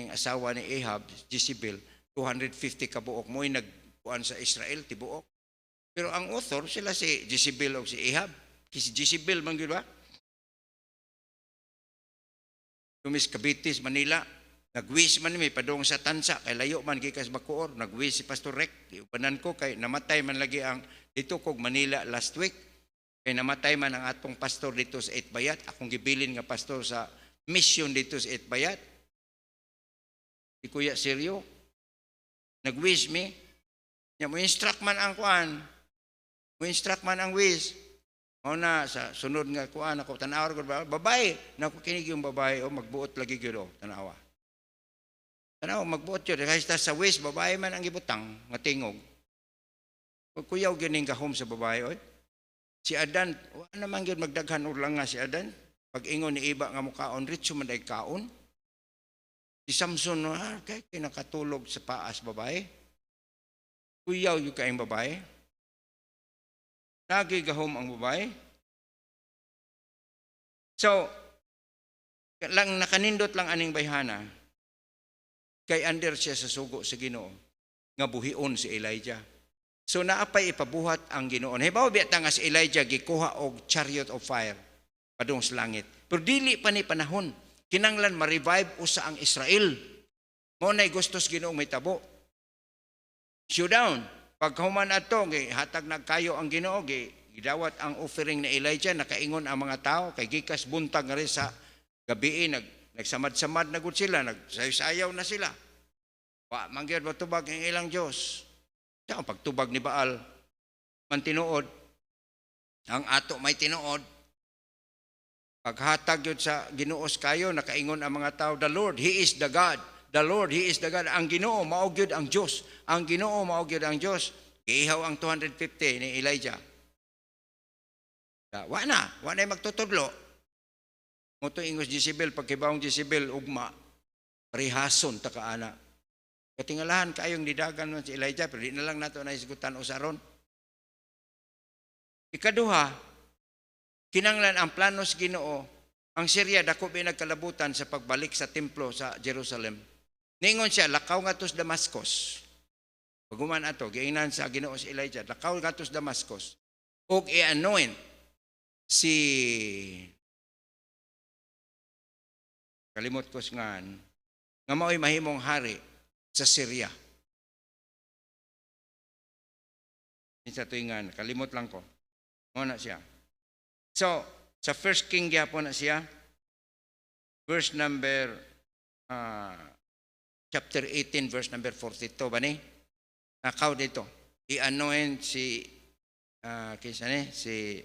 asawa ni Ahab, Jezebel, 250 kabuok mo'y nagkuan sa Israel, tibuok. Pero ang author, sila si Jezebel o si Ahab. Si Jezebel, man ba? Tumis Cabitis, Manila. Nagwis man may padong sa tansa, kay layo man gikas Bacoor. Nagwis si Pastor Rek. Iupanan ko, kay namatay man lagi ang dito kog Manila last week. Kay namatay man ang atong pastor dito sa Itbayat. Akong gibilin nga pastor sa mission dito sa Itbayat. Si Kuya Seryo. Nag-wish me. Mo instruct man ang kuan. Mo instruct man ang wish. O na sa sunod nga kuan ako tanaw ko babae. Naku kinig yung babae o magbuot lagi gyud o tanawa. Tanaw magbuot gyud kay sa wish babae man ang gibutang nga tingog. Kuyaw gining gahom sa babae oy. Si Adan, wala naman gyud magdaghan og lang nga si Adan. Pag ingon ni iba nga mukaon ritso man day kaon. Si Samson kay nakatulog sa paas babae. Kuyaw yung kaing babae. Nagigahom ang babae. So, lang nakanindot lang aning bayhana, kay under siya sa sugo sa Ginoo, nga buhion si Elijah. So, naapay ipabuhat ang Ginoo. Hibaw biyata nga si Elijah, gikuha og chariot of fire, padung sa langit. Pero dili pa ni panahon, kinanglan ma-revive usa ang Israel. Mo na'y gustos Ginoo may tabo. Showdown. Pagkahuman ato, hatag nagkayo ang Ginoo, gidawat ang offering ni Elijah, nakaingon ang mga tao, kay gikas buntag nga rin sa gabi, nagsamad-samad na gud sila, nagsayaw na sila. Mangyod matubag ang ilang Diyos. Ang pagtubag ni Baal, man tinuod, ang ato may tinuod, paghatag yun sa Ginuos kayo, nakaingon ang mga tao, the Lord, He is the God. The Lord, He is the God. Ang Ginoo, maogyod ang Diyos. Ang Ginoo, maogyod ang Diyos. Iihaw ang 250 ni Elijah. Wala na magtutudlo. Moto ingos Jezebel, pagkibawang Jezebel, ugma, rihason takaana. Katingalahan kayong didagan mo si Elijah, pero di na lang nato na isgutan o saron. Ikaduha, kinanglan ang planos Ginoo, ang Syria dako nagkalabutan sa pagbalik sa templo sa Jerusalem. Ningon siya, lakaw nga tos Damascus. Paguman ato, giingnan sa Ginoo si Elijah, lakaw nga tos Damascus. Og i-anoint si kalimot ko nga mao'y mahimong hari sa Syria. Sa tuingan, kalimot lang ko. Muna siya. So, sa 1 King gyapon na siya, verse number chapter 18, verse number 42 ba ni? Nakaw dito. I-anoint si, kisa ni, si,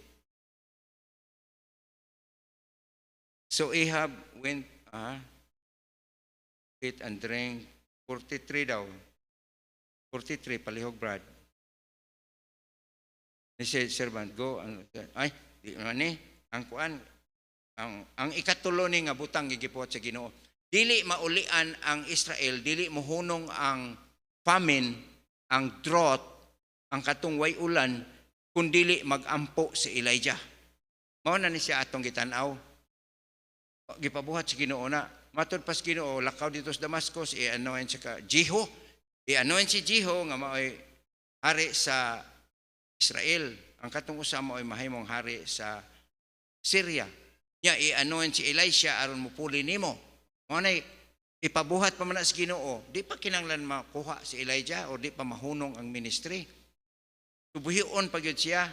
so Ahab went, eat and drink, 43 daw. 43, palihog brad. Ni si servant, go, ay, di man ni, ang kuan, ang ikatulo ni nga butang gigipuot sa Ginoo. Dili maulian ang Israel, dili mohunong ang famine, ang drought, ang katungway ulan, kung dili magampo si Elijah. Mao na ni siya atong gitanaw. Gipabuhat si Ginoo na. Matod pas Ginoo, lakaw dito sa Damascus, i-anoint siya ka Jehu. I-anoint si Jehu nga mao'y hari sa Israel. Ang katong usa mao'y mahimong hari sa Syria. Nya i-anoint si Elisha aron mupuli nimo. Mao nay ipabuhat pa man sa Ginoo, di pa kinahanglan makuha si Elijah o di pa mahunong ang ministry. Tubuhion pa gyud siya.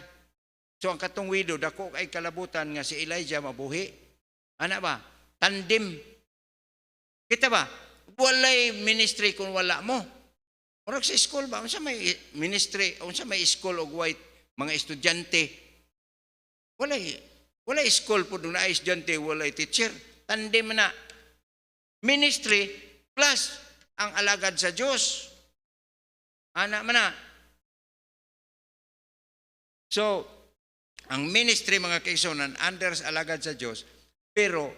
So ang katong widow dako kay kalabutan nga si Elijah mabuhi. Ana ba? Tandem. Kita ba? Walay ministry kung wala mo. Murag sa school ba? Unsa may ministry, unsa may school og white mga estudyante. Walay school po doon na estudyante, walay teacher. Tandem na. Ministry plus ang alagad sa Diyos. Ana man na. So, ang ministry mga kaisonan, under sa alagad sa Diyos, pero,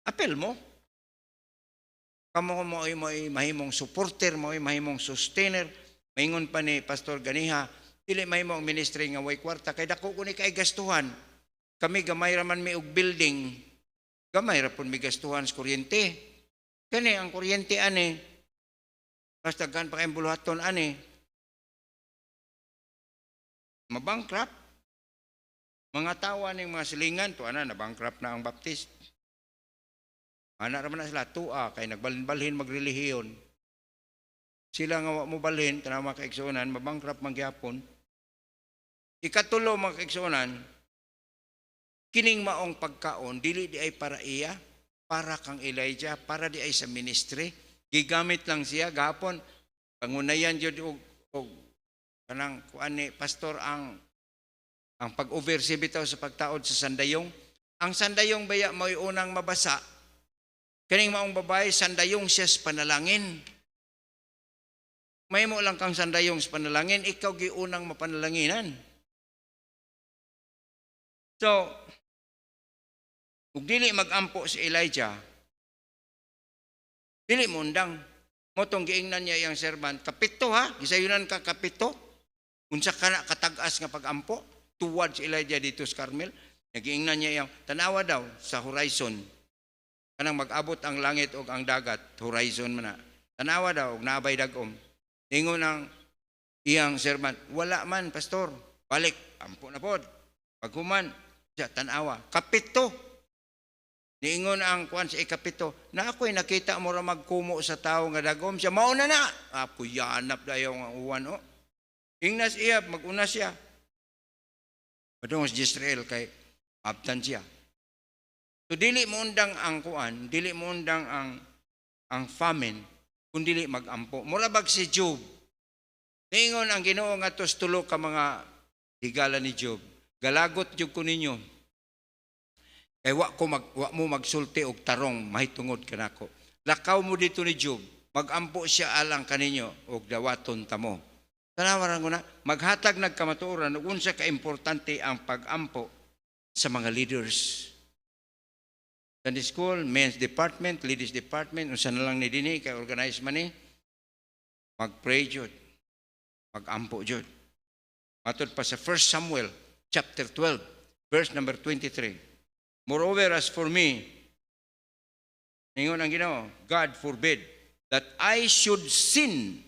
apel mo. Kamo mo ay mahimong supporter, mo ay mahimong sustainer. Maingon pa ni Pastor Ganiha, dili mahimong ministry nga way kwarta. Kay dako ko ni kay gastuhan. Kami gamay raman may og building. Gamay ra pun may gastuhan sa kuryente. Kani ang kuryente ani. Basta gan pa kayong buluhaton ani. Mabankrupt. Mga tawa ning mga silingan, to ana, nabankrupt na ang Baptist. Ana raman na sila, tua, kay nagbalhin-balhin magrelihiyon. Sila nga mo balhin, tanaw mga kaigsunan, mabankrupt magyapon. Ikatulo mga kaigsunan, kining maong pagkaon, dili di ay para iya, para kang Elijah, para di ay sa ministry. Gigamit lang siya, gahapon, pangunayan yun o kanang kuan ni pastor ang pag-oversee bitaw sa pagtaod sa sandayong. Ang sandayong baya mo'y unang mabasa. Kaning maong babae, sandayong siya sa panalangin. May mo lang kang sandayong sa panalangin, ikaw giunang mapanalanginan. So, kung dili magampo si Elijah, dili mo undang. Motong giingnan niya yung servant, kapito ha, gisayunan ka kapito. Unsa ka na katag-as nga pagampo, tuwad si Elijah dito sa Carmel. Nagiingnan niya yung tanawa daw sa horizon. Kanang mag-abot ang langit o ang dagat, horizon man na. Tanawa daw, nabay dagom. Ingon ang iyang servant, wala man, pastor. Balik, ampo na pod. Paghuman, siya tanawa. Kapito. Niingon ang kuwan sa ikapito, na ako'y nakita mo ra magkumo sa tao nga dagom siya. Mauna na. Puyanap dayo ang uwan, o. Ingnas iya, mag-una siya. Padung si Israel kay abtan siya. So dili mo undang ang kuan, dili mo undang ang famine, kung dili magampo. Murabag si Job. Ningon ang Ginoo nga tos tulo ka mga higala ni Job. Galagot jud ko ninyo. Kay wa mo magsulti og tarong mahitungod kanako. Lakaw mo dito ni Job. Magampo siya alang kaninyo og dawaton tamo. Tanawaran ko na, maghatag nagkamatuoran ug unsa ka importante ang pagampo sa mga leaders. Sunday school, men's department, ladies department, unsa na lang ni dinhi kay organize man ni. Mag-pray jud. Mag-ampo jud. Matod pa sa 1 Samuel chapter 12, verse number 23. Moreover, as for me, ningon ang Ginoo, God forbid that I should sin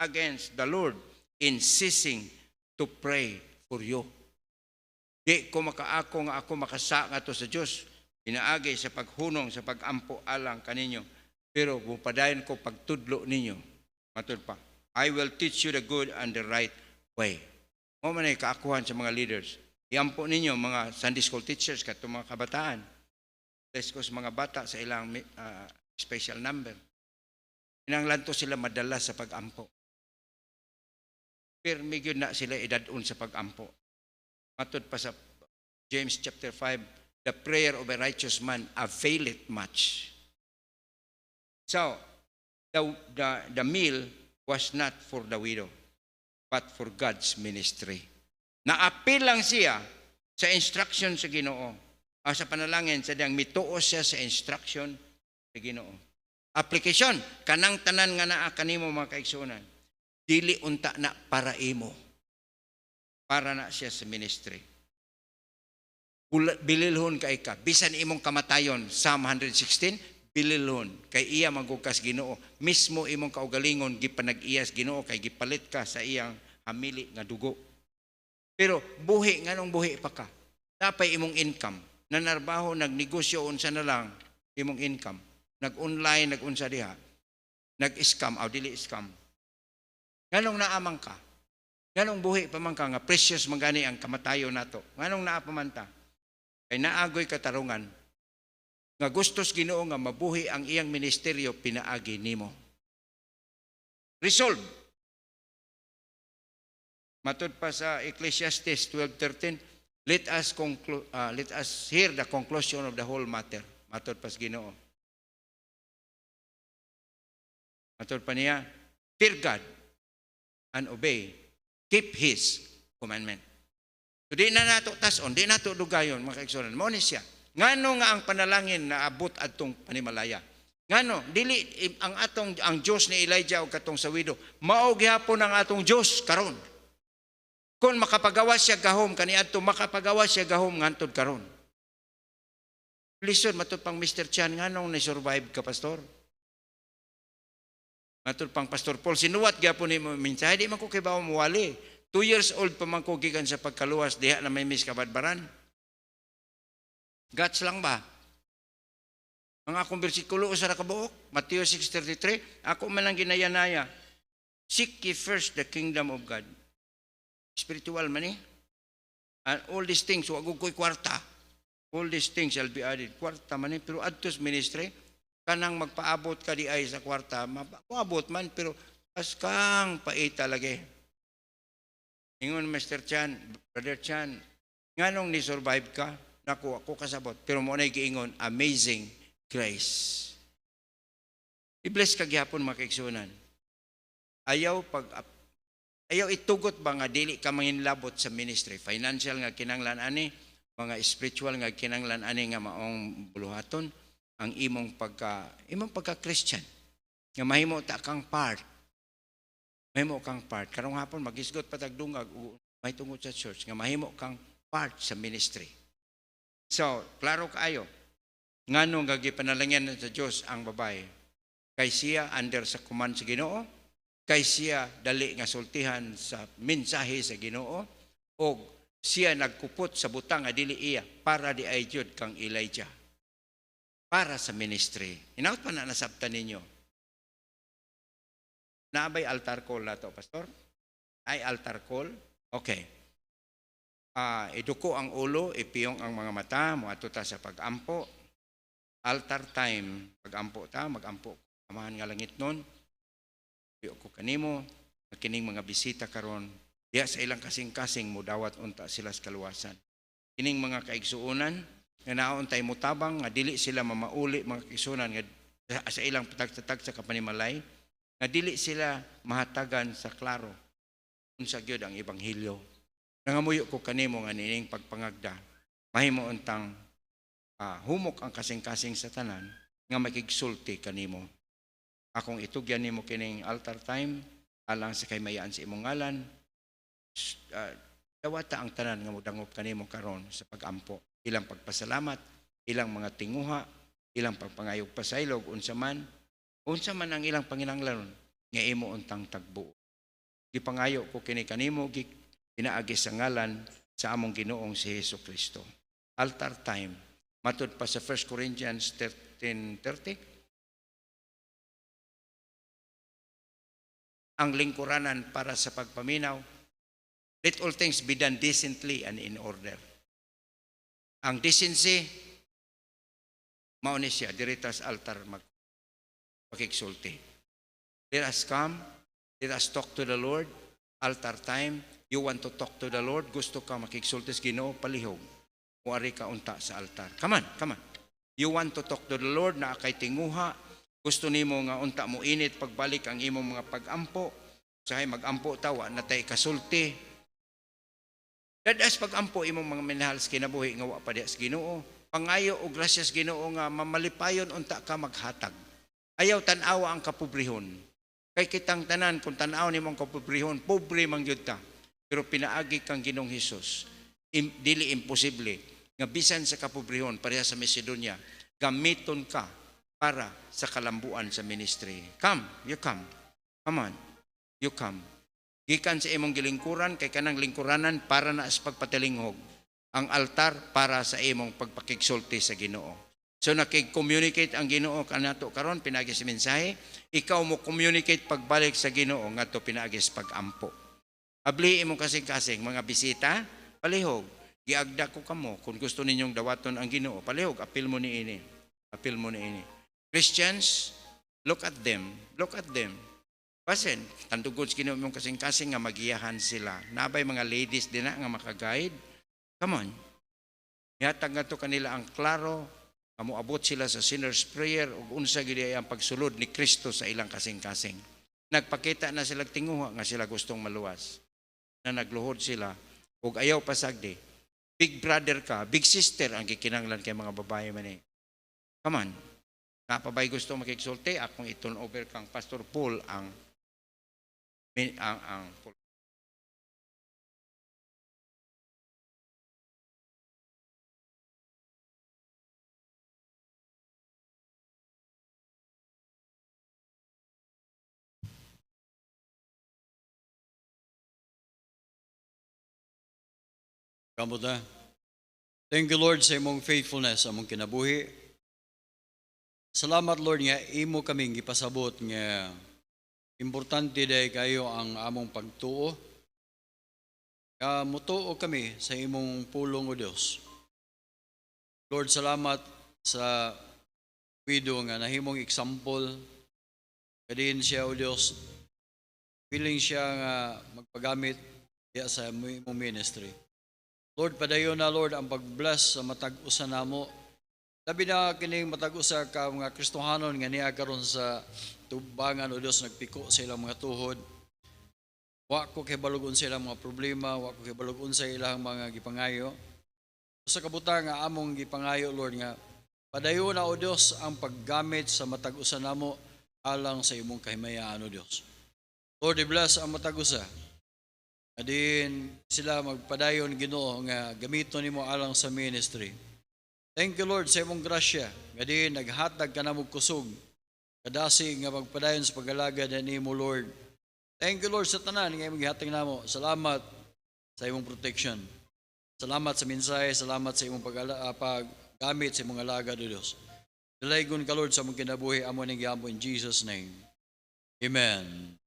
against the Lord in ceasing to pray for you. Di ko makaako nga ako makasa nga to sa Dios. Inaagay sa paghunong, sa pagampo alang kaninyo. Pero bupadayon ko pagtudlo ninyo. Matod pa, I will teach you the good and the right way. Mo man ay kaakuhan sa mga leaders. Iampo ninyo mga Sunday school teachers kato mga kabataan. Bless ko sa mga bata sa ilang special number. Kinahanglan to sila madala sa pag-ampo. Pirmi gyud na sila idadun sa pag-ampo. Matod pa sa James chapter 5, the prayer of a righteous man availeth much. So, the meal was not for the widow, but for God's ministry. Naapil lang siya sa instruction sa Ginoo. Sa panalangin, sa diyang mituos siya sa instruction sa Ginoo. Application, kanang tanan nga naa kanimo mga kaigsunan. Dili unta na para imo. Para na siya sa ministry. Bililhon kay ka. Bisan imong kamatayon, Psalm 116, bililhon. Kay iya magugkas Ginoo. Mismo imong kaugalingon, gipanag-iyas Ginoo, kay gipalit ka sa iyang hamili nga dugo. Pero buhi, nganong buhi pa ka? Napay imong income. Nanarbaho, nagnegosyo, unsa na lang imong income. Nag-online, nag-unsa diha. Nag-scam, dili scam. Nganong naamang ka? Nganong buhi pa man ka nga precious magani ang kamatayo nato? Nganong naa pa man ta? Kay naagoy katarungan nga gustos Ginoo nga mabuhi ang iyang ministeryo pinaagi nimo. Resolve. Matod pa sa Ecclesiastes 12:13, let us hear the conclusion of the whole matter. Matod pa sa Ginoo. Matod pa niya, fear God and obey. Keep His commandment. So di na nato tason, di nato dugayon, mga kaigsunan. Mao ni siya. Ngano nga ang panalangin na abot adtong panimalaya? Ngano, dili ang Dios ni Elijah o katong sa widow, mao gihapon ang atong Dios karon. Kung makapagawa siya gahom kaniadto, makapagawa siya gahom ngantod karon. Listen, matud pang Mr. Chan, nganong na-survive ka, pastor? Matud pang Pastor Paul, sinuwat gyapon ni mo mensahe, di man ko kibaw muwali. 2 years old pa man ko gikan sa pagkaluwas, diha na may miskabadbaran. Guts lang ba? Ang akong bersikulo sa nakabuok, Matthew 6:33, ako man lang ginayanaya. Seek ye first the kingdom of God. Spiritual man eh. And all these things, wag ko'y kwarta. All these things shall be added. Kwarta man eh, pero adtos ministry, kanang magpaabot ka di ay sa kwarta, mapaabot man, pero as kang pait talaga. Ingon, Mr. Chan, Brother Chan, nganong ni-survive ka? Naku, ako kasabot. Pero mo na giingon, amazing grace. I-bless ka gihapon mga kaigsunan. Ayaw itugot ba nga dili ka manginlabot sa ministry? Financial nga kinanglan ani, mga spiritual nga kinanglan ani nga maong buluhaton, ang imong pagka-Christian. Nga mahimo ta kang part. Mahimo kang part. Karong hapon magisgot patagdungag may tungod sa church nga mahimo kang part sa ministry. So, klaro kaayo. Ngano nga gipanalangyan sa Dios ang babae? Kay siya under sa command sa Ginoo, kay siya dali nga sultihan sa mensahe sa Ginoo, o siya nagkupot sa butang nga dili iya para di ay jud kang Elijah. Para sa ministry. Inaot pa na nasabtan ninyo. Naabay altar call na to, pastor? Ay altar call? Okay. Iduko ang ulo, ipiyong ang mga mata, muadto ta sa pag-ampo. Altar time, pag-ampo ta, mag-ampo. Amahan nga langit nun. Piyo ko kanimo, kining mga bisita karon, diya sa ilang kasing-kasing mudawat unta sila sa kaluwasan. Kining mga kaigsuunan, nga naon tay mutabang nga dili sila mamauli mga kaigsuunan nga sa ilang patagtatag sa kapanimalay, nga dili sila mahatagan sa klaro unsa gyud ang ebanghelyo. Nangamuyo ko kanimo nga nining pagpangagda, mahimo untang humok ang kasing-kasing sa tanan nga makigsulti kanimo. Akong itugyan nimo kining altar time alang sa kay mayaan sa imong ngalan. Dawata ang tanan nga modangop kanimo karon sa pag-ampo. Ilang pagpasalamat, ilang mga tinguha, ilang pagpangayog pasaylog, unsa man ang ilang panginahanglan nga imo untang tagbuo. Gipangayo ko kini kanimo pinaagi sa ngalan sa among Ginoong si Hesukristo. Altar time. Matud pa sa 1 Corinthians 13:30. Ang lingkuranan para sa pagpaminaw. Let all things be done decently and in order. Ang decency, mao ni siya, diritas altar magpakigsulti. Let us come. Let us talk to the Lord. Altar time. You want to talk to the Lord? Gusto ka makigsultis Ginoo? Palihog. Muari ka unta sa altar. Come on, come on. You want to talk to the Lord na kay tinguha? Gusto nimo nga unta mo init pagbalik ang imong mga pag-ampo. Sahay mag-ampo tawa na tay kasulti. Dadas pag-ampo imong mga minahal sa kinabuhi nga wa pa diha sa Ginoo. Pangayo o grasyas Ginoo nga mamalipayon unta ka maghatag. Ayaw tan-awa ang kapobrehon. Kay kitang tanan kung tan-aw nimong kapobrehon, pobre man gyud ta. Pero pinaagi kang Ginoong Hesus. Dili imposible nga bisan sa kapobrehon pareha sa Macedonia, gamiton ka para sa kalambuan sa ministry. Come, you come. Come on, you come. Gikan sa imong gilingkuran, kay kanang lingkuranan para na sa pagpatilinghog. Ang altar para sa imong pagpakigsulti sa Ginoo. So nakig-communicate ang Ginoo kanato karon pinagi sa mensahe, ikaw mo communicate pagbalik sa Ginoo ngadto pinagi sa pag-ampo. Abli imong kasing-kasing mga bisita, palihog. Giagda ko kamo kung gusto ninyong dawaton ang Ginoo, palihog, apil mo ni ini. Apil mo ni ini. Christians, look at them. Look at them. Pasen, tandugod sa Ginoo imong kasing-kasing nga magiyahan sila. Nabay mga ladies din na nga maka-guide. Come on. Yatag nga to kanila ang klaro, amuabot sila sa sinner's prayer ug unsa gid ang pagsulod ni Kristo sa ilang kasing-kasing. Nagpakita na sila tinguha nga sila gustong maluwas. Na nagluhod sila ug ayaw pasagdi. Big brother ka, big sister ang gikinanglan kay mga babae man eh. Come on. Napabay gusto makigsulti akong i-turn over kang Pastor Paul ang Kamuta. Thank you, Lord, sa imong faithfulness, among kinabuhi. Salamat, Lord, nga imo kaming gipasabot nga importante day kayo ang among pagtuo. Mutuo kami sa imong pulong o Diyos. Lord, salamat sa widow nga nahimong example. Kadin siya o Diyos, willing siya nga magpagamit diya sa imong ministry. Lord, padayon na Lord ang pag-bless sa matag-usa namo. Labi na kining matag-usa ka mga Kristohanon nga niya karon sa tubangan o Dios nagpiko sa ilang mga tuhod. Wa ko kay balugon sa ilang mga problema, wa ko kay balugon sa ilang mga gipangayo. Sa kabutang nga among gipangayo Lord nga padayon na o Dios ang paggamit sa matag-usa namo alang sa imong kahimayaan o Dios. Lord, bless ang matag-usa. Adin sila magpadayon Ginoo nga gamiton nimo alang sa ministry. Thank you Lord sa imong grasya. Adin naghatag ka namog kusog. Kadasi nga magpadayon sa pag-alagad nimo Lord. Thank you Lord sa tanan nga imong gihatag namo. Salamat sa imong protection. Salamat sa mensahe, salamat sa imong paggamit sa imong alagad o Dios. Dalaygon ka Lord sa imong kinabuhi amo ning giampo in Jesus name. Amen.